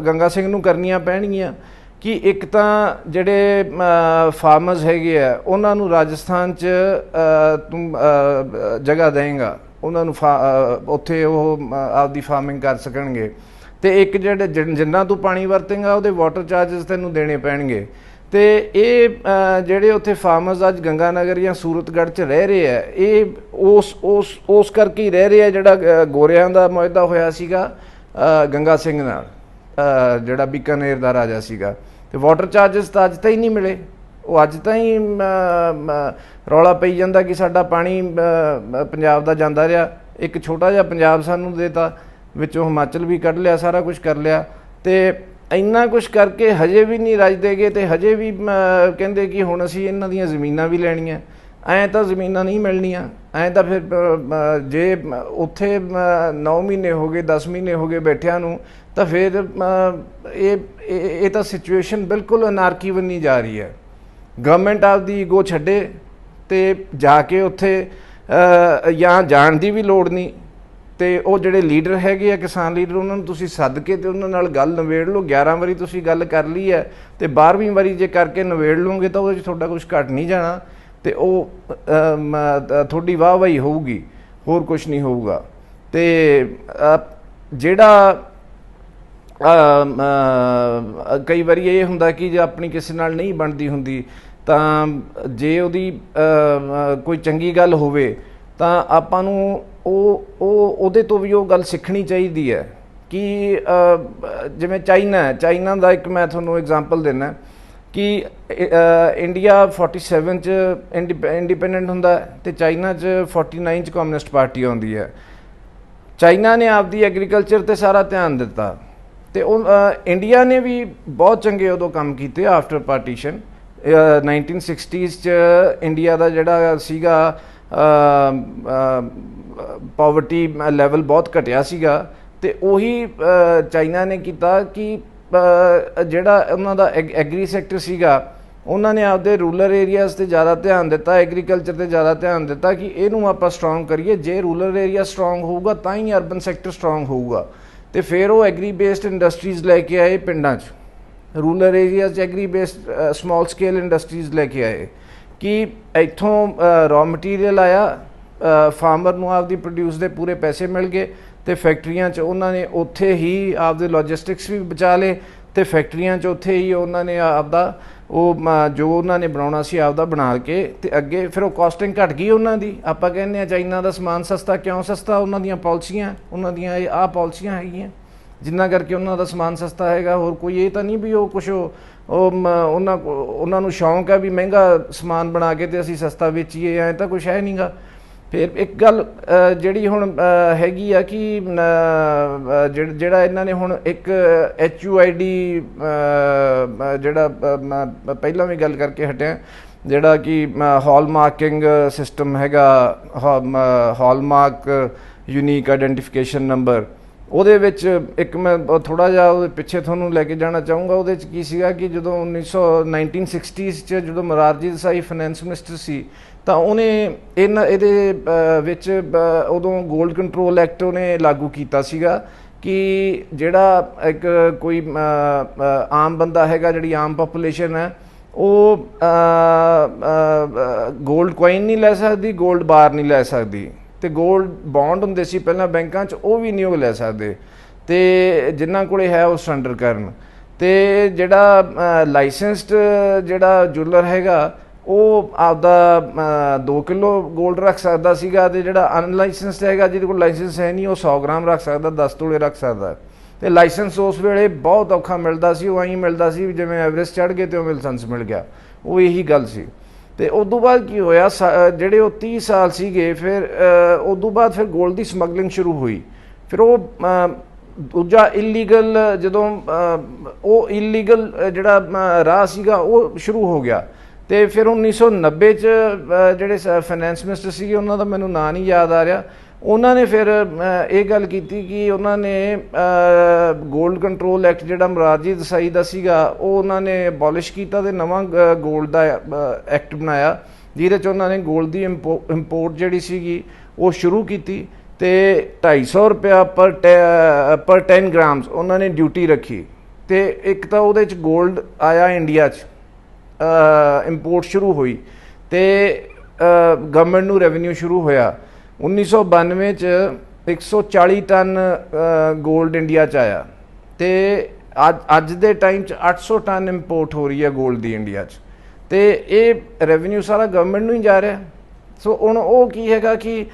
ਗੰਗਾ ਸਿੰਘ ਨੂੰ ਕਰਨੀਆਂ ਪੈਣਗੀਆਂ, ਕਿ ਇੱਕ ਤਾਂ ਜਿਹੜੇ ਫਾਰਮਰਸ ਹੈਗੇ ਆ ਉਹਨਾਂ ਨੂੰ ਰਾਜਸਥਾਨ 'ਚ ਤੂੰ ਜਗ੍ਹਾ ਦੇਂਗਾ, ਉਹਨਾਂ ਨੂੰ ਉੱਥੇ ਉਹ ਆਪਦੀ ਫਾਰਮਿੰਗ ਕਰ ਸਕਣਗੇ, ਤੇ ਇੱਕ ਜਿਹੜੇ ਜਿੰਨਾ ਤੂੰ ਪਾਣੀ ਵਰਤੇਂਗਾ ਉਹਦੇ ਵਾਟਰ ਚਾਰਜਸ ਤੈਨੂੰ ਦੇਣੇ ਪੈਣਗੇ। ਤੇ ਇਹ ਜਿਹੜੇ ਉੱਥੇ ਫਾਰਮਰਸ ਅੱਜ ਗੰਗਾ ਨਗਰ ਜਾਂ ਸੂਰਤਗੜ੍ਹ 'ਚ ਰਹਿ ਰਹੇ ਆ, ਇਹ ਉਸ ਕਰਕੇ ਹੀ ਰਹਿ ਰਹੇ ਆ ਜਿਹੜਾ ਗੋਰਿਆਂ ਦਾ ਮੁਆਹਦਾ ਹੋਇਆ ਸੀਗਾ ਗੰਗਾ ਸਿੰਘ ਨਾਲ, ਜਿਹੜਾ ਬੀਕਾਨੇਰ ਦਾ ਰਾਜਾ ਸੀਗਾ। ਤੇ ਵਾਟਰ ਚਾਰਜਸ ਤਾਂ ਅੱਜ ਤਾਈਂ ਨਹੀਂ ਮਿਲੇ। ਉਹ ਅੱਜ ਤਾਈਂ ਰੌਲਾ ਪਈ ਜਾਂਦਾ ਕਿ ਸਾਡਾ ਪਾਣੀ ਪੰਜਾਬ ਦਾ ਜਾਂਦਾ ਰਿਹਾ। ਇੱਕ ਛੋਟਾ ਜਿਹਾ ਪੰਜਾਬ ਸਾਨੂੰ ਦੇਤਾ, ਵਿੱਚੋਂ ਹਿਮਾਚਲ ਵੀ ਕੱਢ ਲਿਆ, ਸਾਰਾ ਕੁਛ ਕਰ ਲਿਆ, ਤੇ ਇੰਨਾ ਕੁਛ ਕਰਕੇ ਹਜੇ ਵੀ ਨਹੀਂ ਰੱਜਦੇਗੇ, ਤੇ ਹਜੇ ਵੀ ਕਹਿੰਦੇ ਕਿ ਹੁਣ ਅਸੀਂ ਇਹਨਾਂ ਦੀਆਂ ਜ਼ਮੀਨਾਂ ਵੀ ਲੈਣੀਆਂ। ਐਂ ਤਾਂ ਜ਼ਮੀਨਾਂ ਨਹੀਂ ਮਿਲਣੀਆਂ। ਐਂ ਤਾਂ ਫਿਰ ਜੇ ਉੱਥੇ 9 ਮਹੀਨੇ ਹੋ ਗਏ, 10 ਮਹੀਨੇ ਹੋ ਗਏ ਬੈਠਿਆਂ ਨੂੰ, ਤਾਂ ਫਿਰ ਇਹ ਤਾਂ ਸਿਚੁਏਸ਼ਨ ਬਿਲਕੁਲ ਅਨਾਰਕੀ ਬਣੀ ਜਾ ਰਹੀ ਹੈ। ਗਵਰਨਮੈਂਟ ਆਪਦੀ ਈਗੋ ਛੱਡੇ ਤੇ ਜਾ ਕੇ ਉੱਥੇ ਜਾਂ ਜਾਣ ਦੀ ਵੀ ਲੋੜ ਨਹੀਂ, ਤੇ ਉਹ ਜਿਹੜੇ ਲੀਡਰ ਹੈਗੇ ਆ, ਕਿਸਾਨ ਲੀਡਰ, ਉਹਨਾਂ ਨੂੰ ਤੁਸੀਂ ਸੱਦ ਕੇ ਤੇ ਉਹਨਾਂ ਨਾਲ ਗੱਲ ਨਿਬੇੜ ਲਓ। 11 ਵਾਰੀ ਤੁਸੀਂ ਗੱਲ ਕਰ ਲਈ ਹੈ, ਤੇ 12ਵੀਂ ਵਾਰੀ ਜੇ ਕਰਕੇ ਨਿਬੇੜ ਲਓਗੇ ਤਾਂ ਉਹਦੇ 'ਚ ਤੁਹਾਡਾ ਕੁਛ ਘੱਟ ਨਹੀਂ ਜਾਣਾ, ਤੇ ਉਹ ਤੁਹਾਡੀ ਵਾਹ ਵਾਹੀ ਹੋਊਗੀ, ਹੋਰ ਕੁਛ ਨਹੀਂ ਹੋਊਗਾ। ਤੇ ਜਿਹੜਾ ਕਈ ਵਾਰੀ ਇਹ ਹੁੰਦਾ ਕਿ ਜੇ ਆਪਣੀ ਕਿਸੇ ਨਾਲ ਨਹੀਂ ਬਣਦੀ ਹੁੰਦੀ, ਤਾਂ ਜੇ ਉਹਦੀ ਕੋਈ ਚੰਗੀ ਗੱਲ ਹੋਵੇ ਤਾਂ ਆਪਾਂ ਨੂੰ ਉਹਦੇ ਤੋਂ ਵੀ ਉਹ ਗੱਲ ਸਿੱਖਣੀ ਚਾਹੀਦੀ ਹੈ। ਕਿ ਜਿਵੇਂ ਚਾਈਨਾ ਦਾ ਇੱਕ ਮੈਂ ਤੁਹਾਨੂੰ ਐਗਜ਼ਾਮਪਲ ਦਿੰਦਾ ਕਿ ਇੰਡੀਆ 47 'ਚ ਇੰਡੀਪੈਂਡੈਂਟ ਹੁੰਦਾ, ਅਤੇ ਚਾਈਨਾ 'ਚ 49 'ਚ ਕਮਿਊਨਿਸਟ ਪਾਰਟੀ ਆਉਂਦੀ ਹੈ। ਚਾਈਨਾ ਨੇ ਆਪਦੀ ਐਗਰੀਕਲਚਰ 'ਤੇ ਸਾਰਾ ਧਿਆਨ ਦਿੱਤਾ, ਅਤੇ ਉਹ ਇੰਡੀਆ ਨੇ ਵੀ ਬਹੁਤ ਚੰਗੇ ਉਦੋਂ ਕੰਮ ਕੀਤੇ ਆਫਟਰ ਪਾਰਟੀਸ਼ਨ। 1960s 'ਚ ਇੰਡੀਆ ਦਾ ਜਿਹੜਾ ਸੀਗਾ ਪਾਵਰਟੀ ਲੈਵਲ ਬਹੁਤ ਘਟਿਆ ਸੀਗਾ, ਅਤੇ ਉਹੀ ਚਾਈਨਾ ਨੇ ਕੀਤਾ ਕਿ ਜਿਹੜਾ ਉਹਨਾਂ ਦਾ ਐਗਰੀ ਸੈਕਟਰ ਸੀਗਾ, ਉਹਨਾਂ ਨੇ ਆਪਦੇ ਰੂਰਲ ਏਰੀਆਜ਼ 'ਤੇ ਜ਼ਿਆਦਾ ਧਿਆਨ ਦਿੱਤਾ, ਐਗਰੀਕਲਚਰ 'ਤੇ ਜ਼ਿਆਦਾ ਧਿਆਨ ਦਿੱਤਾ ਕਿ ਇਹਨੂੰ ਆਪਾਂ ਸਟਰੋਂਗ ਕਰੀਏ। ਜੇ ਰੂਰਲ ਏਰੀਆ ਸਟਰੋਂਗ ਹੋਊਗਾ ਤਾਂ ਹੀ ਅਰਬਨ ਸੈਕਟਰ ਸਟਰੋਂਗ ਹੋਊਗਾ। ਅਤੇ ਫਿਰ ਉਹ ਐਗਰੀ ਬੇਸਡ ਇੰਡਸਟਰੀਜ਼ ਲੈ ਕੇ ਆਏ ਪਿੰਡਾਂ 'ਚ, ਰੂਰਲ ਏਰੀਆਜ਼ 'ਚ agri based small scale industries ਲੈ ਕੇ ਆਏ, कि इत्थों रॉ मटीਰੀयल आया, फार्मर ਨੂੰ ਆਪਦੀ ਪ੍ਰੋਡਿਊਸ ਦੇ ਪੂਰੇ ਪੈਸੇ ਮਿਲ ਗਏ ਤੇ ਫੈਕਟਰੀਆਂ 'ਚ ਉਹਨਾਂ ਨੇ ਉੱਥੇ ਹੀ ਆਪਦੇ ਲੌਜਿਸਟਿਕਸ ਵੀ ਬਚਾ ਲਏ ਤੇ ਫੈਕਟਰੀਆਂ 'ਚ ਉੱਥੇ ਹੀ ਉਹਨਾਂ ਨੇ ਆਪਦਾ ਉਹ ਜੋ ਉਹਨਾਂ ਨੇ ਬਣਾਉਣਾ ਸੀ ਆਪਦਾ ਬਣਾ ਕੇ ਤੇ ਅੱਗੇ ਫਿਰ ਉਹ ਕਾਸਟਿੰਗ ਘਟ ਗਈ ਉਹਨਾਂ ਦੀ। ਆਪਾਂ ਕਹਿੰਦੇ ਹਾਂ ਚਾਈਨਾ ਦਾ ਸਮਾਨ ਸਸਤਾ, ਕਿਉਂ ਸਸਤਾ? ਉਹਨਾਂ ਦੀਆਂ ਪਾਲਿਸੀਆਂ, ਉਹਨਾਂ ਦੀਆਂ ਇਹ ਆਹ ਪਾਲਿਸੀਆਂ ਹੈਗੀਆਂ ਜਿਨ੍ਹਾਂ ਕਰਕੇ ਉਹਨਾਂ ਦਾ ਸਮਾਨ ਸਸਤਾ ਹੈਗਾ। ਹੋਰ ਕੋਈ ਇਹ ਤਾਂ ਨਹੀਂ ਵੀ ਉਹ ਕੁਛ ਉਹਨਾਂ ਨੂੰ ਸ਼ੌਂਕ ਹੈ ਵੀ ਮਹਿੰਗਾ ਸਮਾਨ ਬਣਾ ਕੇ ਤੇ ਅਸੀਂ ਸਸਤਾ ਵੇਚੀਏ, ਐਂ ਤਾਂ ਕੁਛ ਹੈ ਨਹੀਂ ਗਾ। ਫਿਰ ਇੱਕ ਗੱਲ ਜਿਹੜੀ ਹੁਣ ਹੈਗੀ ਆ ਕਿ ਜਿਹੜਾ ਇਹਨਾਂ ਨੇ ਹੁਣ ਇੱਕ HUID ਜਿਹੜਾ ਪਹਿਲਾਂ ਵੀ ਗੱਲ ਕਰਕੇ ਹਟਿਆ, ਜਿਹੜਾ ਕਿ ਹੌਲਮਾਰਕਿੰਗ ਸਿਸਟਮ ਹੈਗਾ, ਹੌਲਮਾਰਕ ਯੂਨੀਕ ਆਈਡੈਂਟੀਫਿਕੇਸ਼ਨ ਨੰਬਰ, ਉਹਦੇ ਵਿੱਚ ਇੱਕ ਮੈਂ ਥੋੜ੍ਹਾ ਜਿਹਾ ਉਹਦੇ ਪਿੱਛੇ ਤੁਹਾਨੂੰ ਲੈ ਕੇ ਜਾਣਾ ਚਾਹੂੰਗਾ। ਉਹਦੇ 'ਚ ਕੀ ਸੀਗਾ ਕਿ ਜਦੋਂ 1960s 'ਚ ਜਦੋਂ ਮੋਰਾਰਜੀ ਦੇਸਾਈ ਫਾਈਨੈਂਸ ਮਿਨਿਸਟਰ ਸੀ ਤਾਂ ਉਹਨੇ ਇਹਦੇ ਵਿੱਚ ਉਦੋਂ ਗੋਲਡ ਕੰਟਰੋਲ ਐਕਟ ਉਹਨੇ ਲਾਗੂ ਕੀਤਾ ਸੀਗਾ ਕਿ ਜਿਹੜਾ ਇੱਕ ਕੋਈ ਆਮ ਬੰਦਾ ਹੈਗਾ, ਜਿਹੜੀ ਆਮ ਪਾਪੂਲੇਸ਼ਨ ਹੈ, ਉਹ ਗੋਲਡ ਕੋਇਨ ਨਹੀਂ ਲੈ ਸਕਦੀ, ਗੋਲਡ ਬਾਰ ਨਹੀਂ ਲੈ ਸਕਦੀ, ਤੇ ਗੋਲਡ ਬੌਂਡ ਹੁੰਦੇ ਸੀ ਪਹਿਲਾਂ ਬੈਂਕਾਂ 'ਚ, ਉਹ ਵੀ ਨਹੀਂ ਉਹ ਲੈ ਸਕਦੇ, ਤੇ ਜਿਨ੍ਹਾਂ ਕੋਲੇ ਹੈ ਉਹ ਸਰੈਂਡਰ ਕਰਨ। ਤੇ ਜਿਹੜਾ ਲਾਇਸੈਂਸਡ ਜਿਹੜਾ ਜੁਐਲਰ ਹੈਗਾ ਉਹ ਆਪਦਾ 2 ਕਿਲੋ ਗੋਲਡ ਰੱਖ ਸਕਦਾ ਸੀਗਾ, ਤੇ ਜਿਹੜਾ ਅਨਲਾਇਸੈਂਸਡ ਹੈਗਾ ਜਿਹਦੇ ਕੋਲ ਲਾਇਸੈਂਸ ਹੈ ਨਹੀਂ ਉਹ 100 ਗ੍ਰਾਮ ਰੱਖ ਸਕਦਾ, 10 ਤੋਲੇ ਰੱਖ ਸਕਦਾ। ਤੇ ਲਾਇਸੈਂਸ ਉਸ ਵੇਲੇ ਬਹੁਤ ਔਖਾ ਮਿਲਦਾ ਸੀ, ਉਹ ਐਂ ਮਿਲਦਾ ਸੀ ਜਿਵੇਂ ਐਵਰੇਸਟ ਚੜ੍ਹ ਗਏ ਤੇ ਉਹ ਲਾਇਸੈਂਸ ਮਿਲ ਗਿਆ, ਉਹ ਇਹੀ ਗੱਲ ਸੀ। ਤੇ ਉਸ ਤੋਂ ਬਾਅਦ ਕੀ ਹੋਇਆ, ਜਿਹੜੇ ਉਹ 30 ਸਾਲ ਸੀਗੇ, ਫਿਰ ਉਸ ਤੋਂ ਬਾਅਦ ਫਿਰ ਗੋਲਡ ਦੀ ਸਮਗਲਿੰਗ ਸ਼ੁਰੂ ਹੋਈ। ਫਿਰ ਉਹ ਦੂਜਾ ਇਲੀਗਲ, ਜਦੋਂ ਉਹ ਇਲੀਗਲ ਜਿਹੜਾ ਰਾਹ ਸੀਗਾ ਉਹ ਸ਼ੁਰੂ ਹੋ ਗਿਆ। ਤੇ ਫਿਰ 1990 'ਚ ਜਿਹੜੇ ਫਾਈਨੈਂਸ ਮਿਨਿਸਟਰ ਸੀਗੇ, ਉਹਨਾਂ ਦਾ ਮੈਨੂੰ ਨਾਂ ਨਹੀਂ ਯਾਦ ਆ ਰਿਹਾ, ਉਹਨਾਂ ਨੇ ਫਿਰ ਇਹ ਗੱਲ ਕੀਤੀ ਕਿ ਉਹਨਾਂ ਨੇ ਗੋਲਡ ਕੰਟਰੋਲ ਐਕਟ ਜਿਹੜਾ ਮੋਰਾਰਜੀ ਦੇਸਾਈ ਦਾ ਸੀਗਾ ਉਹ ਉਹਨਾਂ ਨੇ ਅਬੋਲਿਸ਼ ਕੀਤਾ ਤੇ ਨਵਾਂ ਗੋਲਡ ਦਾ ਐਕਟ ਬਣਾਇਆ, ਜਿਹਦੇ 'ਚ ਉਹਨਾਂ ਨੇ ਗੋਲਡ ਦੀ ਇੰਪੋਰਟ ਜਿਹੜੀ ਸੀਗੀ ਉਹ ਸ਼ੁਰੂ ਕੀਤੀ ਤੇ 250 ਰੁਪਇਆ ਪਰ 10 ਗ੍ਰਾਮਸ ਉਹਨਾਂ ਨੇ ਡਿਊਟੀ ਰੱਖੀ। ਤੇ ਇੱਕ ਤਾਂ ਉਹਦੇ 'ਚ ਗੋਲਡ ਆਇਆ ਇੰਡੀਆ 'ਚ, ਇੰਪੋਰਟ ਸ਼ੁਰੂ ਹੋਈ ਤੇ ਗਵਰਨਮੈਂਟ ਨੂੰ ਰੈਵਨਿਊ ਸ਼ੁਰੂ ਹੋਇਆ। 1992 'ਚ 140 ਟਨ ਗੋਲਡ ਇੰਡੀਆ 'ਚ ਆਇਆ ਤੇ ਅੱਜ ਦੇ ਟਾਈਮ 'ਚ 800 ਟਨ ਇੰਪੋਰਟ ਹੋ ਰਹੀ ਹੈ ਗੋਲਡ ਦੀ ਇੰਡੀਆ 'ਚ, ਤੇ ਇਹ ਰੈਵਨਿਊ ਸਾਰਾ ਗਵਰਨਮੈਂਟ ਨੂੰ ਹੀ ਜਾ ਰਿਹਾ। ਸੋ ਹੁਣ ਉਹ ਕੀ ਹੈਗਾ ਕਿ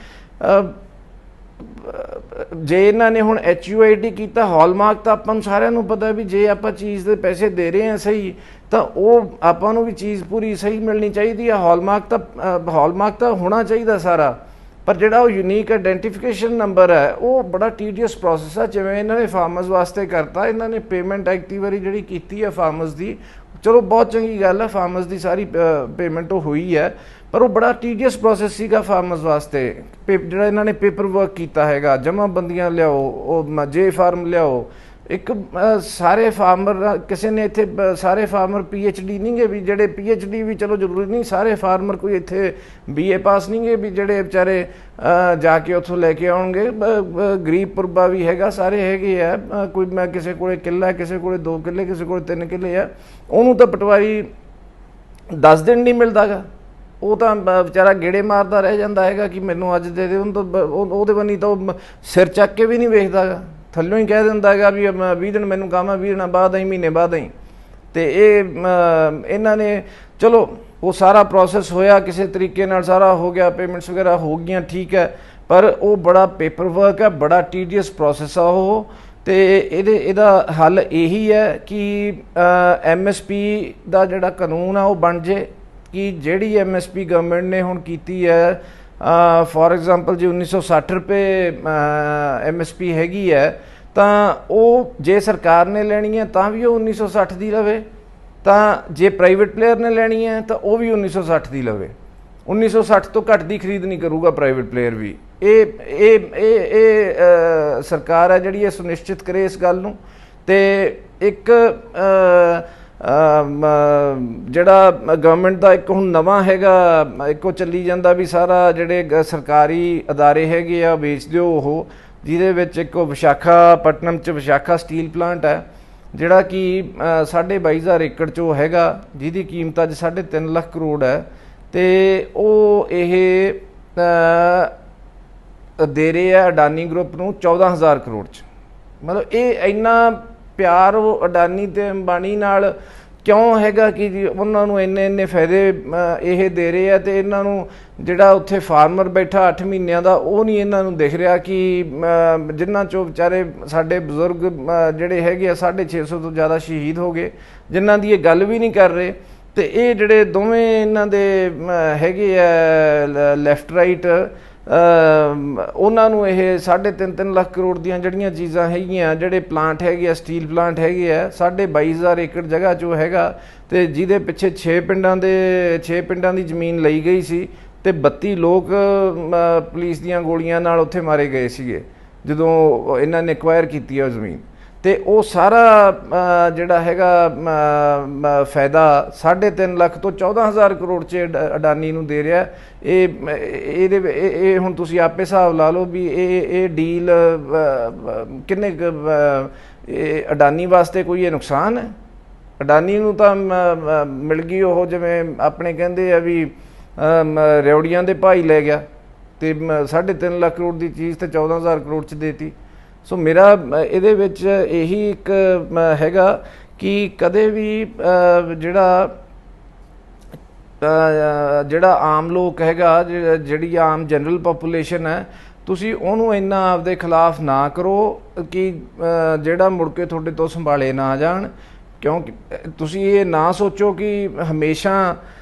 ਜੇ ਇਹਨਾਂ ਨੇ ਹੁਣ HUID ਕੀਤਾ, ਹੌਲਮਾਰਕ ਤਾਂ ਆਪਾਂ ਨੂੰ ਸਾਰਿਆਂ ਨੂੰ ਪਤਾ ਵੀ ਜੇ ਆਪਾਂ ਚੀਜ਼ ਦੇ ਪੈਸੇ ਦੇ ਰਹੇ ਹਾਂ ਸਹੀ ਤਾਂ ਉਹ ਆਪਾਂ ਨੂੰ ਵੀ ਚੀਜ਼ ਪੂਰੀ ਸਹੀ ਮਿਲਣੀ ਚਾਹੀਦੀ ਹੈ। ਹੌਲਮਾਰਕ ਤਾਂ ਹੋਣਾ ਚਾਹੀਦਾ ਸਾਰਾ, ਪਰ ਜਿਹੜਾ ਉਹ ਯੂਨੀਕ ਆਈਡੈਂਟੀਫਿਕੇਸ਼ਨ ਨੰਬਰ ਹੈ ਉਹ ਬੜਾ ਟੀਡੀਅਸ ਪ੍ਰੋਸੈਸ ਆ। ਜਿਵੇਂ ਇਹਨਾਂ ਨੇ ਫਾਰਮਰਸ ਵਾਸਤੇ ਕਰਤਾ, ਇਹਨਾਂ ਨੇ ਪੇਮੈਂਟ ਐਕਟਿਵ ਵਾਰੀ ਜਿਹੜੀ ਕੀਤੀ ਹੈ ਫਾਰਮਰਸ ਦੀ, ਚਲੋ ਬਹੁਤ ਚੰਗੀ ਗੱਲ ਹੈ, ਫਾਰਮਰਸ ਦੀ ਸਾਰੀ ਪੇਮੈਂਟ ਉਹ ਹੋਈ ਹੈ, ਪਰ ਉਹ ਬੜਾ ਟੀਡੀਅਸ ਪ੍ਰੋਸੈਸ ਸੀਗਾ ਫਾਰਮਰਸ ਵਾਸਤੇ। ਜਿਹੜਾ ਇਹਨਾਂ ਨੇ ਪੇਪਰ ਵਰਕ ਕੀਤਾ ਹੈਗਾ, ਜਮ੍ਹਾਂਬੰਦੀਆਂ ਲਿਆਓ, ਉਹ ਜੇ ਫਾਰਮ ਲਿਆਓ, ਇੱਕ ਸਾਰੇ ਫਾਰਮਰ, ਕਿਸੇ ਨੇ ਇੱਥੇ ਸਾਰੇ ਫਾਰਮਰ PhD ਨਹੀਂ ਗੇ ਵੀ, ਜਿਹੜੇ PhD ਵੀ ਚਲੋ ਜ਼ਰੂਰੀ ਨਹੀਂ, ਸਾਰੇ ਫਾਰਮਰ ਕੋਈ ਇੱਥੇ BA ਪਾਸ ਨਹੀਂ ਗੇ ਵੀ ਜਿਹੜੇ ਵਿਚਾਰੇ ਜਾ ਕੇ ਉੱਥੋਂ ਲੈ ਕੇ ਆਉਣਗੇ। ਗਰੀਬ ਪੁਰਬਾ ਵੀ ਹੈਗਾ, ਸਾਰੇ ਹੈਗੇ ਆ, ਕੋਈ ਮੈਂ ਕਿਸੇ ਕੋਲੇ ਕਿੱਲਾ, ਕਿਸੇ ਕੋਲੇ 2 ਕਿੱਲੇ, ਕਿਸੇ ਕੋਲੇ 3 ਕਿੱਲੇ ਆ, ਉਹਨੂੰ ਤਾਂ ਪਟਵਾਰੀ 10 ਦਿਨ ਨਹੀਂ ਮਿਲਦਾ ਗਾ, ਉਹ ਤਾਂ ਵਿਚਾਰਾ ਗੇੜੇ ਮਾਰਦਾ ਰਹਿ ਜਾਂਦਾ ਹੈਗਾ ਕਿ ਮੈਨੂੰ ਅੱਜ ਦੇ ਉਹਨੂੰ ਤਾਂ ਉਹਦੇ ਬੰਨੀ ਤਾਂ ਉਹ ਸਿਰ ਚੱਕ ਕੇ ਵੀ ਨਹੀਂ ਵੇਖਦਾ ਗਾ, ਥੱਲੋਂ ਹੀ ਕਹਿ ਦਿੰਦਾ ਹੈਗਾ ਵੀ 20 ਦਿਨ ਮੈਨੂੰ ਕੰਮ ਆ, 20 ਦਿਨਾਂ ਬਾਅਦ ਹੀ, ਮਹੀਨੇ ਬਾਅਦ ਹੀ। ਤੇ ਇਹ ਇਹਨਾਂ ਨੇ ਚਲੋ ਉਹ ਸਾਰਾ ਪ੍ਰੋਸੈਸ ਹੋਇਆ, ਕਿਸੇ ਤਰੀਕੇ ਨਾਲ ਸਾਰਾ ਹੋ ਗਿਆ, ਪੇਮੈਂਟਸ ਵਗੈਰਾ ਹੋ ਗਈਆਂ, ਠੀਕ ਹੈ, ਪਰ ਉਹ ਬੜਾ ਪੇਪਰ ਵਰਕ ਹੈ, ਬੜਾ ਟੀਡੀਅਸ ਪ੍ਰੋਸੈਸ ਆ ਉਹ। ਤੇ ਇਹਦਾ ਹੱਲ ਇਹੀ ਹੈ ਕਿ MSP ਦਾ ਜਿਹੜਾ ਕਾਨੂੰਨ ਆ ਉਹ ਬਣ ਜੇ, ਕਿ ਜਿਹੜੀ MSP ਗਵਰਨਮੈਂਟ ਨੇ ਹੁਣ ਕੀਤੀ ਹੈ, ਫੋਰ ਐਗਜ਼ਾਮਪਲ ਜੇ 1960 ਰੁਪਏ MSP ਹੈਗੀ ਹੈ, ਤਾਂ ਉਹ ਜੇ ਸਰਕਾਰ ਨੇ ਲੈਣੀ ਹੈ ਤਾਂ ਵੀ ਉਹ 1960 ਦੀ ਲਵੇ, ਤਾਂ ਜੇ ਪ੍ਰਾਈਵੇਟ ਪਲੇਅਰ ਨੇ ਲੈਣੀ ਹੈ ਤਾਂ ਉਹ ਵੀ 1960 ਦੀ ਲਵੇ। 1960 ਤੋਂ ਘੱਟ ਦੀ ਖਰੀਦ ਨਹੀਂ ਕਰੂਗਾ ਪ੍ਰਾਈਵੇਟ ਪਲੇਅਰ ਵੀ। ਇਹ ਸਰਕਾਰ ਹੈ ਜਿਹੜੀ ਇਹ ਸੁਨਿਸ਼ਚਿਤ ਕਰੇ ਇਸ ਗੱਲ ਨੂੰ। ਤੇ ਇੱਕ ਜਿਹੜਾ ਗਵਰਨਮੈਂਟ ਦਾ ਇੱਕ ਹੁਣ ਨਵਾਂ ਹੈਗਾ, ਇੱਕ ਉਹ ਚੱਲੀ ਜਾਂਦਾ ਵੀ ਸਾਰਾ ਜਿਹੜੇ ਸਰਕਾਰੀ ਅਦਾਰੇ ਹੈਗੇ ਆ ਵੇਚ ਦਿਓ ਉਹ, ਜਿਹਦੇ ਵਿੱਚ ਇੱਕ ਉਹ ਵਿਸ਼ਾਖਾਪਟਨਮ 'ਚ ਵਿਸ਼ਾਖਾ ਸਟੀਲ ਪਲਾਂਟ ਹੈ, ਜਿਹੜਾ ਕਿ 22,500 ਏਕੜ 'ਚ ਉਹ ਹੈਗਾ, ਜਿਹਦੀ ਕੀਮਤ ਅੱਜ 3.5 ਲੱਖ ਕਰੋੜ ਹੈ। ਤੇ ਉਹ ਇਹ ਦੇ ਰਹੇ ਆ ਅਡਾਨੀ ਗਰੁੱਪ ਨੂੰ 14,000 ਕਰੋੜ 'ਚ। ਮਤਲਬ ਇਹ ਇੰਨਾ ਪਿਆਰ ਉਹ ਅਡਾਨੀ ਤੇ ਅੰਬਾਨੀ ਨਾਲ ਕਿਉਂ ਹੈਗਾ ਕਿ ਉਹਨਾਂ ਨੂੰ ਇੰਨੇ ਫਾਇਦੇ ਇਹ ਦੇ ਰਹੇ ਆ, ਤੇ ਇਹਨਾਂ ਨੂੰ ਜਿਹੜਾ ਉੱਥੇ ਫਾਰਮਰ ਬੈਠਾ 8 ਮਹੀਨਿਆਂ ਦਾ ਉਹ ਨਹੀਂ ਇਹਨਾਂ ਨੂੰ ਦਿਖ ਰਿਹਾ ਕਿ ਜਿਨ੍ਹਾਂ 'ਚੋਂ ਵਿਚਾਰੇ ਸਾਡੇ ਬਜ਼ੁਰਗ ਜਿਹੜੇ ਹੈਗੇ ਆ 650 ਤੋਂ ਜ਼ਿਆਦਾ ਸ਼ਹੀਦ ਹੋ ਗਏ, ਜਿਨ੍ਹਾਂ ਦੀ ਇਹ ਗੱਲ ਵੀ ਨਹੀਂ ਕਰ ਰਹੇ। ਤੇ ਇਹ ਜਿਹੜੇ ਦੋਵੇਂ ਇਹਨਾਂ ਦੇ ਹੈਗੇ ਆ ਲੈਫਟ ਰਾਈਟ, ਉਹਨਾਂ ਨੂੰ ਇਹ 3.5 ਲੱਖ ਕਰੋੜ ਦੀਆਂ ਜਿਹੜੀਆਂ ਚੀਜ਼ਾਂ ਹੈਗੀਆਂ, ਜਿਹੜੇ ਪਲਾਂਟ ਹੈਗੇ ਆ, ਸਟੀਲ ਪਲਾਂਟ ਹੈਗੇ ਆ 22,500 ਏਕੜ ਜਗ੍ਹਾ 'ਚੋਂ ਹੈਗਾ, ਤੇ ਜਿਹਦੇ ਪਿੱਛੇ 6 ਪਿੰਡਾਂ ਦੀ ਜ਼ਮੀਨ ਲਈ ਗਈ ਸੀ, ਤੇ 32 ਲੋਕ ਪੁਲਿਸ ਦੀਆਂ ਗੋਲੀਆਂ ਨਾਲ ਉੱਥੇ ਮਾਰੇ ਗਏ ਸੀਗੇ ਜਦੋਂ ਇਹਨਾਂ ਨੇ ਐਕਵਾਇਰ ਕੀਤੀ ਹੈ ਉਹ ਜ਼ਮੀਨ। ਤੇ ਉਹ ਸਾਰਾ ਜਿਹੜਾ ਹੈਗਾ ਫਾਇਦਾ 3.5 ਲੱਖ ਤੋਂ 14,000 ਕਰੋੜ 'ਚ ਅਡਾਨੀ ਨੂੰ ਦੇ ਰਿਹਾ। ਇਹ ਹੁਣ ਤੁਸੀਂ ਆਪੇ ਹਿਸਾਬ ਲਾ ਲਓ ਵੀ ਇਹ ਡੀਲ ਕਿੰਨੇ ਇਹ ਅਡਾਨੀ ਵਾਸਤੇ ਕੋਈ ਇਹ ਨੁਕਸਾਨ ਹੈ? ਅਡਾਨੀ ਨੂੰ ਤਾਂ ਮਿਲ ਗਈ ਉਹ, ਜਿਵੇਂ ਆਪਣੇ ਕਹਿੰਦੇ ਆ ਵੀ ਰਿਉੜੀਆਂ ਦੇ ਭਾਈ ਲੈ ਗਿਆ, ਤੇ 3.5 ਲੱਖ ਕਰੋੜ ਦੀ ਚੀਜ਼ ਤੇ 14,000 ਕਰੋੜ 'ਚ ਦੇਤੀ। ਸੋ ਮੇਰਾ ਇਹਦੇ ਵਿੱਚ ਇਹੀ ਇੱਕ ਹੈਗਾ ਕਿ ਕਦੇ ਵੀ ਜਿਹੜਾ ਆਮ ਲੋਕ ਹੈਗਾ, ਜਿਹੜੀ ਆਮ ਜਨਰਲ ਪਾਪੂਲੇਸ਼ਨ ਹੈ, ਤੁਸੀਂ ਉਹਨੂੰ ਇੰਨਾ ਆਪਦੇ ਖਿਲਾਫ ਨਾ ਕਰੋ ਕਿ ਜਿਹੜਾ ਮੁੜ ਕੇ ਤੁਹਾਡੇ ਤੋਂ ਸੰਭਾਲੇ ਨਾ ਜਾਣ। ਕਿਉਂਕਿ ਤੁਸੀਂ ਇਹ ਨਾ ਸੋਚੋ ਕਿ ਹਮੇਸ਼ਾ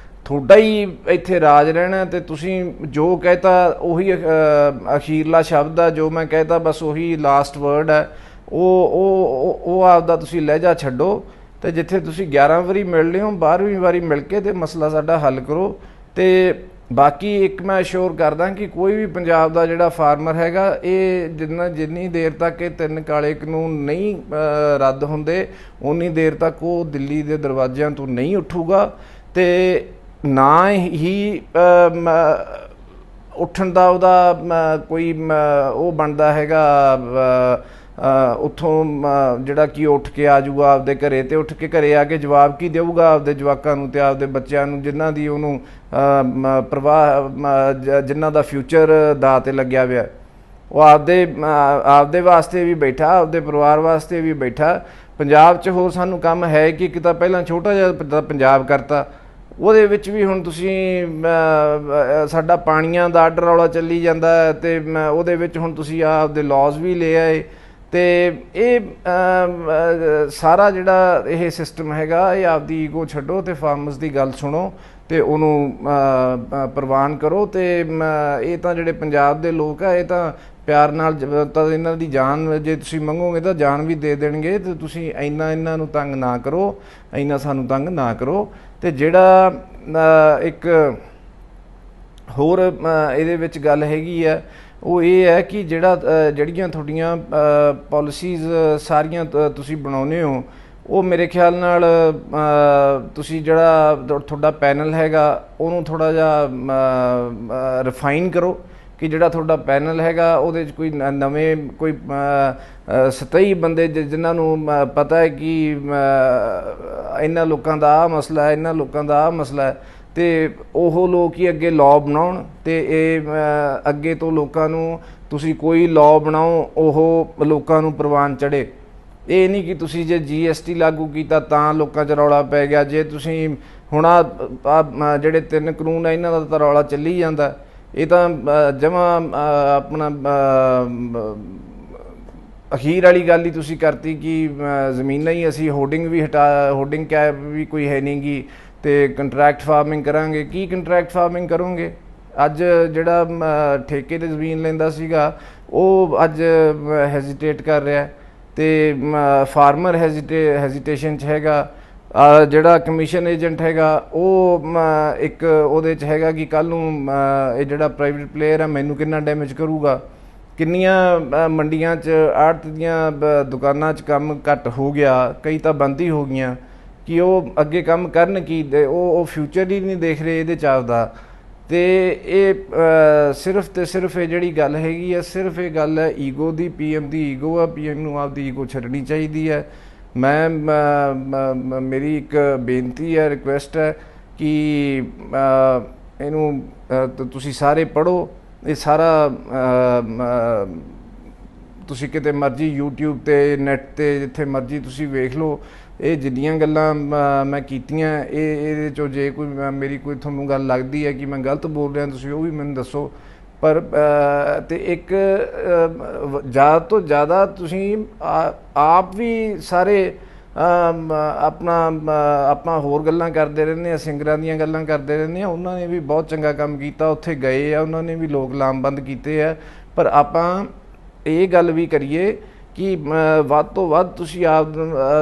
ਤੁਹਾਡਾ ਹੀ ਇੱਥੇ ਰਾਜ ਰਹਿਣਾ, ਤੇ ਤੁਸੀਂ ਜੋ ਕਹਿਤਾ ਉਹੀ ਅਖੀਰਲਾ ਸ਼ਬਦ ਆ, ਜੋ ਮੈਂ ਕਹਿਤਾ ਬਸ ਉਹੀ ਲਾਸਟ ਵਰਡ ਹੈ। ਉਹ ਆਪਦਾ ਤੁਸੀਂ ਲਹਿਜਾ ਛੱਡੋ, ਤੇ ਜਿੱਥੇ ਤੁਸੀਂ 11 ਵਾਰੀ ਮਿਲ ਲਿਓ 12ਵੀਂ ਵਾਰੀ ਮਿਲ ਕੇ ਤੇ ਮਸਲਾ ਸਾਡਾ ਹੱਲ ਕਰੋ। ਤੇ ਬਾਕੀ ਇੱਕ ਮੈਂ ਅਸ਼ੋਰ ਕਰਦਾ ਕਿ ਕੋਈ ਵੀ ਪੰਜਾਬ ਦਾ ਜਿਹੜਾ ਫਾਰਮਰ ਹੈਗਾ, ਇਹ ਜਿੰਨੀ ਦੇਰ ਤੱਕ ਇਹ 3 ਕਾਲੇ ਕਾਨੂੰਨ ਨਹੀਂ ਰੱਦ ਹੁੰਦੇ, ਉਨੀ ਦੇਰ ਤੱਕ ਉਹ ਦਿੱਲੀ ਦੇ ਦਰਵਾਜ਼ਿਆਂ ਤੋਂ ਨਹੀਂ ਉੱਠੂਗਾ, ਤੇ ਨਾ ਹੀ ਉੱਠਣ ਦਾ ਉਹਦਾ ਕੋਈ ਉਹ ਬਣਦਾ ਹੈਗਾ ਉੱਥੋਂ ਜਿਹੜਾ ਕਿ ਉੱਠ ਕੇ ਆ ਜਾਊਗਾ ਆਪਦੇ ਘਰੇ, ਤੇ ਉੱਠ ਕੇ ਘਰੇ ਆ ਕੇ ਜਵਾਬ ਕੀ ਦੇਊਗਾ ਆਪਦੇ ਜਵਾਕਾਂ ਨੂੰ ਤੇ ਆਪਦੇ ਬੱਚਿਆਂ ਨੂੰ, ਜਿਨ੍ਹਾਂ ਦੀ ਉਹਨੂੰ ਜਿਨ੍ਹਾਂ ਦਾ ਫਿਊਚਰ ਦਾਅ 'ਤੇ ਲੱਗਿਆ ਹੋਇਆ। ਉਹ ਆਪਦੇ ਵਾਸਤੇ ਵੀ ਬੈਠਾ, ਆਪਦੇ ਪਰਿਵਾਰ ਵਾਸਤੇ ਵੀ ਬੈਠਾ। ਪੰਜਾਬ 'ਚ ਹੋਰ ਸਾਨੂੰ ਕੰਮ ਹੈ ਕਿ ਇੱਕ ਤਾਂ ਪਹਿਲਾਂ ਛੋਟਾ ਜਿਹਾ ਪੰਜਾਬ ਕਰਤਾ, ਉਹਦੇ ਵਿੱਚ ਵੀ ਹੁਣ ਤੁਸੀਂ ਸਾਡਾ ਪਾਣੀਆਂ ਦਾ ਆਰਡਰ ਵਾਲਾ ਚੱਲੀ ਜਾਂਦਾ, ਤੇ ਉਹਦੇ ਵਿੱਚ ਹੁਣ ਤੁਸੀਂ ਆਪਦੇ ਲੌਜ਼ ਵੀ ਲੈ ਆਏ। ਤੇ ਇਹ ਸਾਰਾ ਜਿਹੜਾ ਇਹ ਸਿਸਟਮ ਹੈਗਾ, ਇਹ ਆਪਦੀ ਈਗੋ ਛੱਡੋ ਤੇ ਫਾਰਮਰਸ ਦੀ ਗੱਲ ਸੁਣੋ ਤੇ ਉਹਨੂੰ ਪ੍ਰਵਾਨ ਕਰੋ। ਤੇ ਇਹ ਤਾਂ ਜਿਹੜੇ ਪੰਜਾਬ ਦੇ ਲੋਕ ਆ, ਇਹ ਤਾਂ ਪਿਆਰ ਨਾਲ ਤਾਂ ਇਹਨਾਂ ਦੀ ਜਾਨ ਜੇ ਤੁਸੀਂ ਮੰਗੋਗੇ ਤਾਂ ਜਾਨ ਵੀ ਦੇ ਦੇਣਗੇ। ਤੇ ਤੁਸੀਂ ਇੰਨਾ ਇਹਨਾਂ ਨੂੰ ਤੰਗ ਨਾ ਕਰੋ, ਇੰਨਾ ਸਾਨੂੰ ਤੰਗ ਨਾ ਕਰੋ। ਤੇ ਜਿਹੜਾ ਇੱਕ ਹੋਰ ਇਹਦੇ ਵਿੱਚ ਗੱਲ ਹੈਗੀ ਆ, ਉਹ ਇਹ ਹੈ ਕਿ ਜਿਹੜੀਆਂ ਤੁਹਾਡੀਆਂ ਪਾਲਿਸੀਜ਼ ਸਾਰੀਆਂ ਤੁਸੀਂ ਬਣਾਉਂਦੇ ਹੋ, ਉਹ ਮੇਰੇ ਖਿਆਲ ਨਾਲ ਤੁਸੀਂ ਜਿਹੜਾ ਤੁਹਾਡਾ ਪੈਨਲ ਹੈਗਾ ਉਹਨੂੰ ਥੋੜ੍ਹਾ ਜਿਹਾ ਰਿਫਾਈਨ ਕਰੋ, ਕਿ ਜਿਹੜਾ ਤੁਹਾਡਾ ਪੈਨਲ ਹੈਗਾ ਉਹਦੇ 'ਚ ਕੋਈ ਨਵੇਂ ਕੋਈ ਸਤਹੀ ਬੰਦੇ ਜਿਨ੍ਹਾਂ ਨੂੰ ਪਤਾ ਹੈ ਕਿ ਇਹਨਾਂ ਲੋਕਾਂ ਦਾ ਆਹ ਮਸਲਾ ਹੈ, ਇਹਨਾਂ ਲੋਕਾਂ ਦਾ ਆਹ ਮਸਲਾ ਹੈ, ਤੇ ਉਹ ਲੋਕ ਹੀ ਅੱਗੇ ਲਾਅ ਬਣਾਉਣ। ਤੇ ਇਹ ਅੱਗੇ ਤੋਂ ਲੋਕਾਂ ਨੂੰ ਤੁਸੀਂ ਕੋਈ ਲਾਅ ਬਣਾਓ, ਉਹ ਲੋਕਾਂ ਨੂੰ ਪ੍ਰਵਾਨ ਚੜ੍ਹੇ। ਇਹ ਨਹੀਂ ਕਿ ਤੁਸੀਂ ਜੇ GST ਲਾਗੂ ਕੀਤਾ ਤਾਂ ਲੋਕਾਂ 'ਚ ਰੌਲਾ ਪੈ ਗਿਆ। ਜੇ ਤੁਸੀਂ ਹੁਣ ਜਿਹੜੇ 3 ਕਾਨੂੰਨ ਆ ਇਹਨਾਂ ਦਾ ਤਾਂ ਰੌਲਾ ਚੱਲੀ ਜਾਂਦਾ, ਇਹ ਤਾਂ ਜਮਾਂ ਆਪਣਾ ਅਖੀਰ ਵਾਲੀ ਗੱਲ ਹੀ ਤੁਸੀਂ ਕਰਤੀ ਕਿ ਜ਼ਮੀਨਾਂ ਹੀ ਅਸੀਂ ਹੋਰਡਿੰਗ ਕੈਬ ਵੀ ਕੋਈ ਹੈ ਨਹੀਂ ਗੀ, ਤੇ ਕੰਟਰੈਕਟ ਫਾਰਮਿੰਗ ਕਰਾਂਗੇ। ਕੀ ਕੰਟਰੈਕਟ ਫਾਰਮਿੰਗ ਕਰੋਗੇ? ਅੱਜ ਜਿਹੜਾ ਠੇਕੇ 'ਤੇ ਜ਼ਮੀਨ ਲੈਂਦਾ ਸੀਗਾ ਉਹ ਅੱਜ ਹੈਜ਼ੀਟੇਟ ਕਰ ਰਿਹਾ, ਤੇ ਫਾਰਮਰ ਹੈਜ਼ੀਟੇਸ਼ਨ 'ਚ ਹੈਗਾ। ਜਿਹੜਾ ਕਮਿਸ਼ਨ ਏਜੰਟ ਹੈਗਾ ਉਹ ਇੱਕ ਉਹਦੇ 'ਚ ਹੈਗਾ ਕਿ ਕੱਲ੍ਹ ਨੂੰ ਇਹ ਜਿਹੜਾ ਪ੍ਰਾਈਵੇਟ ਪਲੇਅਰ ਹੈ ਮੈਨੂੰ ਕਿੰਨਾ ਡੈਮੇਜ ਕਰੂਗਾ। ਕਿੰਨੀਆਂ ਮੰਡੀਆਂ 'ਚ ਆੜਤ ਦੀਆਂ ਦੁਕਾਨਾਂ 'ਚ ਕੰਮ ਘੱਟ ਹੋ ਗਿਆ, ਕਈ ਤਾਂ ਬੰਦ ਹੀ ਹੋ ਗਈਆਂ, ਕਿ ਉਹ ਅੱਗੇ ਕੰਮ ਕਰਨ ਕੀ, ਉਹ ਫਿਊਚਰ ਹੀ ਨਹੀਂ ਦੇਖ ਰਹੇ ਇਹਦੇ 'ਚ ਆਪਦਾ। ਤੇ ਇਹ ਸਿਰਫ ਤੇ ਸਿਰਫ ਇਹ ਜਿਹੜੀ ਗੱਲ ਹੈਗੀ ਆ, ਸਿਰਫ ਇਹ ਗੱਲ ਹੈ ਈਗੋ ਦੀ। PM ਦੀ ਈਗੋ ਆ, PM ਨੂੰ ਆਪਦੀ ਈਗੋ ਛੱਡਣੀ ਚਾਹੀਦੀ ਹੈ। ਮੇਰੀ ਇੱਕ ਬੇਨਤੀ ਹੈ, ਰਿਕੁਐਸਟ ਹੈ ਕਿ ਇਹਨੂੰ ਤੁਸੀਂ ਸਾਰੇ ਪੜ੍ਹੋ। ਇਹ ਸਾਰਾ ਤੁਸੀਂ ਕਿਤੇ ਮਰਜ਼ੀ YouTube ਤੇ ਨੈੱਟ ਤੇ ਜਿੱਥੇ ਮਰਜ਼ੀ ਤੁਸੀਂ ਵੇਖ ਲਓ। ਇਹ ਜਿੰਨੀਆਂ ਗੱਲਾਂ ਮੈਂ ਕੀਤੀਆਂ ਇਹਦੇ 'ਚੋਂ ਜੇ ਕੋਈ ਮੇਰੀ ਕੋਈ ਤੁਹਾਨੂੰ ਗੱਲ ਲੱਗਦੀ ਹੈ ਕਿ ਮੈਂ ਗਲਤ ਬੋਲ ਰਿਹਾ ਤੁਸੀਂ ਉਹ ਵੀ ਮੈਨੂੰ ਦੱਸੋ। ਪਰ ਤੇ ਇੱਕ ਜ਼ਿਆਦਾ ਤੋਂ ਜ਼ਿਆਦਾ ਤੁਸੀਂ ਆਪ ਵੀ ਸਾਰੇ ਆਪਾਂ ਹੋਰ ਗੱਲਾਂ ਕਰਦੇ ਰਹਿੰਦੇ ਹਾਂ, ਸਿੰਗਰਾਂ ਦੀਆਂ ਗੱਲਾਂ ਕਰਦੇ ਰਹਿੰਦੇ ਹਾਂ। ਉਹਨਾਂ ਨੇ ਵੀ ਬਹੁਤ ਚੰਗਾ ਕੰਮ ਕੀਤਾ, ਉੱਥੇ ਗਏ ਆ, ਉਹਨਾਂ ਨੇ ਵੀ ਲੋਕ ਲਾਮਬੰਦ ਕੀਤੇ ਆ। ਪਰ ਆਪਾਂ ਇਹ ਗੱਲ ਵੀ ਕਰੀਏ ਕਿ ਵੱਧ ਤੋਂ ਵੱਧ ਤੁਸੀਂ ਆਪ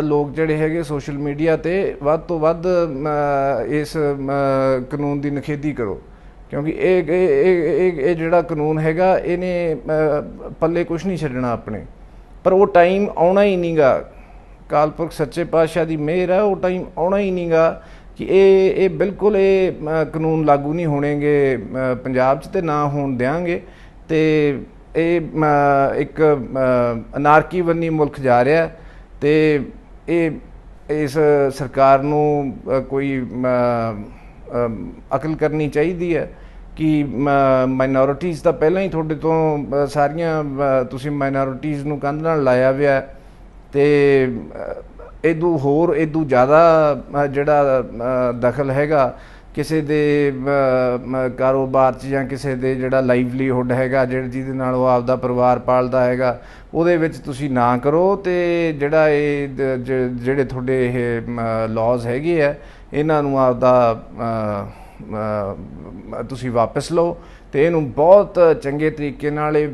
ਲੋਕ ਜਿਹੜੇ ਹੈਗੇ ਸੋਸ਼ਲ ਮੀਡੀਆ 'ਤੇ ਵੱਧ ਤੋਂ ਵੱਧ ਇਸ ਕਾਨੂੰਨ ਦੀ ਨਿਖੇਧੀ ਕਰੋ, ਕਿਉਂਕਿ ਇਹ ਜਿਹੜਾ ਕਾਨੂੰਨ ਹੈਗਾ ਇਹਨੇ ਪੱਲੇ ਕੁਛ ਨਹੀਂ ਛੱਡਣਾ ਆਪਣੇ। ਪਰ ਉਹ ਟਾਈਮ ਆਉਣਾ ਹੀ ਨਹੀਂ ਗਾ, ਅਕਾਲ ਪੁਰਖ ਸੱਚੇ ਪਾਤਸ਼ਾਹ ਦੀ ਮਿਹਰ ਹੈ, ਉਹ ਟਾਈਮ ਆਉਣਾ ਹੀ ਨਹੀਂ ਗਾ ਕਿ ਇਹ ਬਿਲਕੁਲ ਇਹ ਕਾਨੂੰਨ ਲਾਗੂ ਨਹੀਂ ਹੋਣਗੇ ਪੰਜਾਬ 'ਚ, ਤੇ ਨਾ ਹੋਣ ਦਿਆਂਗੇ। ਅਤੇ ਇਹ ਇੱਕ ਅਨਾਰਕੀ ਬੰਨੀ ਮੁਲਕ ਜਾ ਰਿਹਾ, ਅਤੇ ਇਸ ਸਰਕਾਰ ਨੂੰ ਕੋਈ ਅਕਲ ਕਰਨੀ ਚਾਹੀਦੀ ਹੈ ਕਿ ਮਾਈਨੋਰਿਟੀਜ਼ ਤਾਂ ਪਹਿਲਾਂ ਹੀ ਤੁਹਾਡੇ ਤੋਂ ਸਾਰੀਆਂ ਤੁਸੀਂ ਮਾਈਨੋਰਿਟੀਜ਼ ਨੂੰ ਕੰਧ ਨਾਲ ਲਾਇਆ ਹੋਇਆ, ਅਤੇ ਇਦੋਂ ਜ਼ਿਆਦਾ ਜਿਹੜਾ ਦਖਲ ਹੈਗਾ ਕਿਸੇ ਦੇ ਕਾਰੋਬਾਰ 'ਚ ਜਾਂ ਕਿਸੇ ਦੇ ਜਿਹੜਾ ਲਾਈਵਲੀਹੁੱਡ ਹੈਗਾ ਜਿਹਦੇ ਨਾਲ ਉਹ ਆਪਦਾ ਪਰਿਵਾਰ ਪਾਲਦਾ ਹੈਗਾ ਉਹਦੇ ਵਿੱਚ ਤੁਸੀਂ ਨਾ ਕਰੋ। ਅਤੇ ਜਿਹੜਾ ਇਹ ਜਿਹੜੇ ਤੁਹਾਡੇ ਇਹ ਲੌਜ਼ ਹੈਗੇ ਆ ਇਹਨਾਂ ਨੂੰ ਆਪਦਾ ਤੁਸੀਂ ਵਾਪਸ ਲਓ, ਅਤੇ ਇਹਨੂੰ ਬਹੁਤ ਚੰਗੇ ਤਰੀਕੇ ਨਾਲ ਇਹ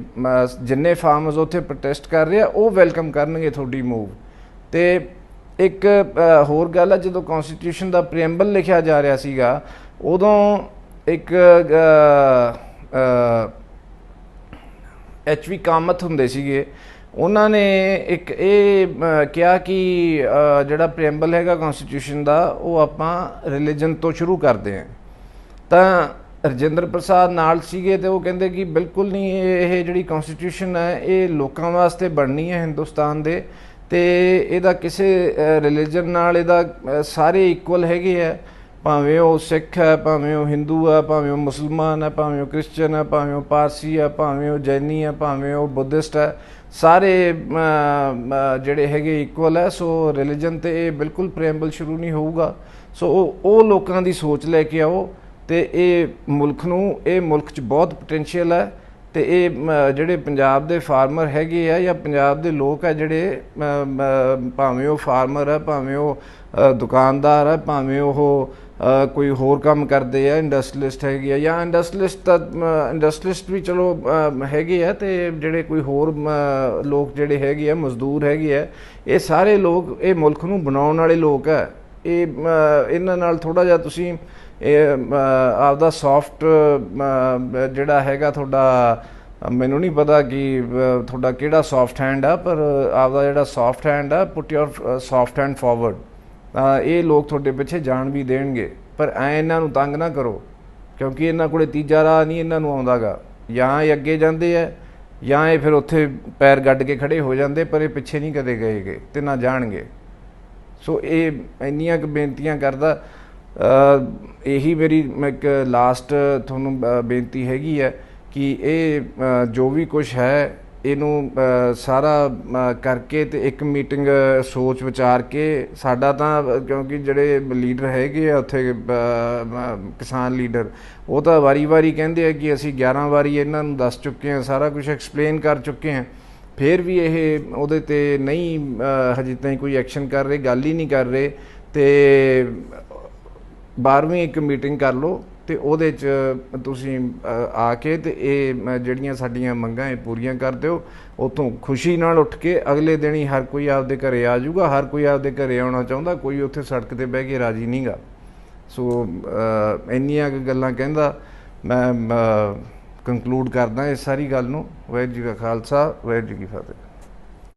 ਜਿੰਨੇ ਫਾਰਮਰਸ ਉੱਥੇ ਪ੍ਰੋਟੈਸਟ ਕਰ ਰਹੇ ਆ ਉਹ ਵੈਲਕਮ ਕਰਨਗੇ ਤੁਹਾਡੀ ਮੂਵ। ਅਤੇ ਇੱਕ ਹੋਰ ਗੱਲ ਹੈ, ਜਦੋਂ ਕੌਂਸਟੀਟਿਊਸ਼ਨ ਦਾ ਪ੍ਰੀਐਂਬਲ ਲਿਖਿਆ ਜਾ ਰਿਹਾ ਸੀਗਾ ਉਦੋਂ ਇੱਕ H.V. ਕਾਮਤ ਹੁੰਦੇ ਸੀਗੇ, ਉਹਨਾਂ ਨੇ ਇੱਕ ਇਹ ਕਿਹਾ ਕਿ ਜਿਹੜਾ ਪ੍ਰੀਐਂਬਲ ਹੈਗਾ ਕੌਂਸਟੀਟਿਊਸ਼ਨ ਦਾ ਉਹ ਆਪਾਂ ਰਿਲੀਜਨ ਤੋਂ ਸ਼ੁਰੂ ਕਰਦੇ ਹਾਂ। ਤਾਂ ਰਜਿੰਦਰ ਪ੍ਰਸਾਦ ਨਾਲ ਸੀਗੇ ਅਤੇ ਉਹ ਕਹਿੰਦੇ ਕਿ ਬਿਲਕੁਲ ਨਹੀਂ, ਇਹ ਜਿਹੜੀ ਕੌਂਸਟੀਟਿਊਸ਼ਨ ਹੈ ਇਹ ਲੋਕਾਂ ਵਾਸਤੇ ਬਣਨੀ ਹੈ ਹਿੰਦੁਸਤਾਨ ਦੇ, ਅਤੇ ਇਹਦਾ ਕਿਸੇ ਰਿਲੀਜਨ ਨਾਲ ਇਹਦਾ ਸਾਰੇ ਇਕੁਅਲ ਹੈਗੇ ਹੈ, ਭਾਵੇਂ ਉਹ ਸਿੱਖ ਹੈ, ਭਾਵੇਂ ਉਹ ਹਿੰਦੂ ਹੈ, ਭਾਵੇਂ ਉਹ ਮੁਸਲਮਾਨ ਹੈ, ਭਾਵੇਂ ਉਹ ਕ੍ਰਿਸਚਨ ਹੈ, ਭਾਵੇਂ ਉਹ ਪਾਰਸੀ ਹੈ, ਭਾਵੇਂ ਉਹ ਜੈਨੀ ਹੈ, ਭਾਵੇਂ ਉਹ ਬੁੱਧਿਸਟ ਹੈ, ਸਾਰੇ ਜਿਹੜੇ ਹੈਗੇ ਇਕੁਅਲ ਹੈ। ਸੋ ਰਿਲੀਜਨ 'ਤੇ ਇਹ ਬਿਲਕੁਲ ਪ੍ਰੀਐਂਬਲ ਸ਼ੁਰੂ ਨਹੀਂ ਹੋਊਗਾ। ਸੋ ਉਹ ਲੋਕਾਂ ਦੀ ਸੋਚ ਲੈ ਕੇ ਆਓ, ਅਤੇ ਇਹ ਮੁਲਕ 'ਚ ਬਹੁਤ ਪੋਟੈਂਸ਼ੀਅਲ ਹੈ। ਅਤੇ ਇਹ ਜਿਹੜੇ ਪੰਜਾਬ ਦੇ ਫਾਰਮਰ ਹੈਗੇ ਆ ਜਾਂ ਪੰਜਾਬ ਦੇ ਲੋਕ ਹੈ ਜਿਹੜੇ ਭਾਵੇਂ ਉਹ ਫਾਰਮਰ ਹੈ, ਭਾਵੇਂ ਉਹ ਦੁਕਾਨਦਾਰ ਹੈ, ਭਾਵੇਂ ਉਹ ਕੋਈ ਹੋਰ ਕੰਮ ਕਰਦੇ ਆ, ਇੰਡਸਟਰੀਲਿਸਟ ਹੈਗੇ ਆ, ਜਾਂ ਇੰਡਸਟਰੀਲਿਸਟ ਵੀ ਚਲੋ ਹੈਗੇ ਆ, ਅਤੇ ਜਿਹੜੇ ਕੋਈ ਹੋਰ ਲੋਕ ਜਿਹੜੇ ਹੈਗੇ ਆ ਮਜ਼ਦੂਰ ਹੈਗੇ ਆ, ਇਹ ਸਾਰੇ ਲੋਕ ਇਹ ਮੁਲਕ ਨੂੰ ਬਣਾਉਣ ਵਾਲੇ ਲੋਕ ਹੈ। ਇਹਨਾਂ ਨਾਲ ਥੋੜ੍ਹਾ ਜਿਹਾ ਤੁਸੀਂ ਆਪਦਾ ਸੌਫਟ ਜਿਹੜਾ ਹੈਗਾ ਤੁਹਾਡਾ, ਮੈਨੂੰ ਨਹੀਂ ਪਤਾ ਕਿ ਤੁਹਾਡਾ ਕਿਹੜਾ ਸੌਫਟ ਹੈਂਡ ਆ, ਪਰ ਆਪਦਾ ਜਿਹੜਾ ਸੌਫਟ ਹੈਂਡ ਆ ਪੁੱਟ ਯੋਰ ਸੌਫਟ ਹੈਂਡ ਫਾਰਵਰਡ, ਤਾਂ ਇਹ ਲੋਕ ਤੁਹਾਡੇ ਪਿੱਛੇ ਜਾਣ ਵੀ ਦੇਣਗੇ। ਪਰ ਇਹਨਾਂ ਨੂੰ ਤੰਗ ਨਾ ਕਰੋ, ਕਿਉਂਕਿ ਇਹਨਾਂ ਕੋਲ ਤੀਜਾ ਰਾਹ ਨਹੀਂ ਇਹਨਾਂ ਨੂੰ ਆਉਂਦਾ ਗਾ, ਜਾਂ ਇਹ ਅੱਗੇ ਜਾਂਦੇ ਆ ਜਾਂ ਇਹ ਫਿਰ ਉੱਥੇ ਪੈਰ ਗੱਡ ਕੇ ਖੜੇ ਹੋ ਜਾਂਦੇ, ਪਰ ਇਹ ਪਿੱਛੇ ਨਹੀਂ ਕਦੇ ਗਏ ਅਤੇ ਨਾ ਜਾਣਗੇ। ਸੋ ਇਹ ਇੰਨੀਆਂ ਕੁ ਬੇਨਤੀਆਂ ਕਰਦਾ, ਇਹੀ ਮੇਰੀ ਇੱਕ ਲਾਸਟ ਤੁਹਾਨੂੰ ਬੇਨਤੀ ਹੈਗੀ ਹੈ ਕਿ ਇਹ ਜੋ ਵੀ ਕੁਛ ਹੈ ਇਹਨੂੰ ਸਾਰਾ ਕਰਕੇ ਅਤੇ ਇੱਕ ਮੀਟਿੰਗ ਸੋਚ ਵਿਚਾਰ ਕੇ ਸਾਡਾ ਤਾਂ, ਕਿਉਂਕਿ ਜਿਹੜੇ ਲੀਡਰ ਹੈਗੇ ਆ ਉੱਥੇ ਕਿਸਾਨ ਲੀਡਰ, ਉਹ ਤਾਂ ਵਾਰੀ ਕਹਿੰਦੇ ਆ ਕਿ ਅਸੀਂ 11 ਵਾਰੀ ਇਹਨਾਂ ਨੂੰ ਦੱਸ ਚੁੱਕੇ ਹਾਂ, ਸਾਰਾ ਕੁਛ ਐਕਸਪਲੇਨ ਕਰ ਚੁੱਕੇ ਹਾਂ, ਫਿਰ ਵੀ ਇਹ ਉਹਦੇ 'ਤੇ ਨਹੀਂ ਹਜੇ ਤਾਈਂ ਕੋਈ ਐਕਸ਼ਨ ਕਰ ਰਹੇ, ਗੱਲ ਹੀ ਨਹੀਂ ਕਰ ਰਹੇ। ਅਤੇ 12ਵੀਂ ਇੱਕ ਮੀਟਿੰਗ ਕਰ ਲਓ ਅਤੇ ਉਹਦੇ 'ਚ ਤੁਸੀਂ ਆ ਕੇ ਅਤੇ ਇਹ ਜਿਹੜੀਆਂ ਸਾਡੀਆਂ ਮੰਗਾਂ ਇਹ ਪੂਰੀਆਂ ਕਰ ਦਿਓ। ਉੱਥੋਂ ਖੁਸ਼ੀ ਨਾਲ ਉੱਠ ਕੇ ਅਗਲੇ ਦਿਨ ਹੀ ਹਰ ਕੋਈ ਆਪਦੇ ਘਰ ਆ ਜਾਊਗਾ, ਹਰ ਕੋਈ ਆਪਦੇ ਘਰ ਆਉਣਾ ਚਾਹੁੰਦਾ, ਕੋਈ ਉੱਥੇ ਸੜਕ 'ਤੇ ਬਹਿ ਕੇ ਰਾਜੀ ਨਹੀਂ ਗਾ। ਸੋ ਇੰਨੀਆਂ ਕੁ ਗੱਲਾਂ ਕਹਿੰਦਾ ਮੈਂ ਕੰਕਲੂਡ ਕਰਦਾ ਇਸ ਸਾਰੀ ਗੱਲ ਨੂੰ। ਵਾਹਿਗੁਰੂ ਜੀ ਕਾ ਖਾਲਸਾ, ਵਾਹਿਗੁਰੂ ਜੀ ਕੀ ਫਤਿਹ।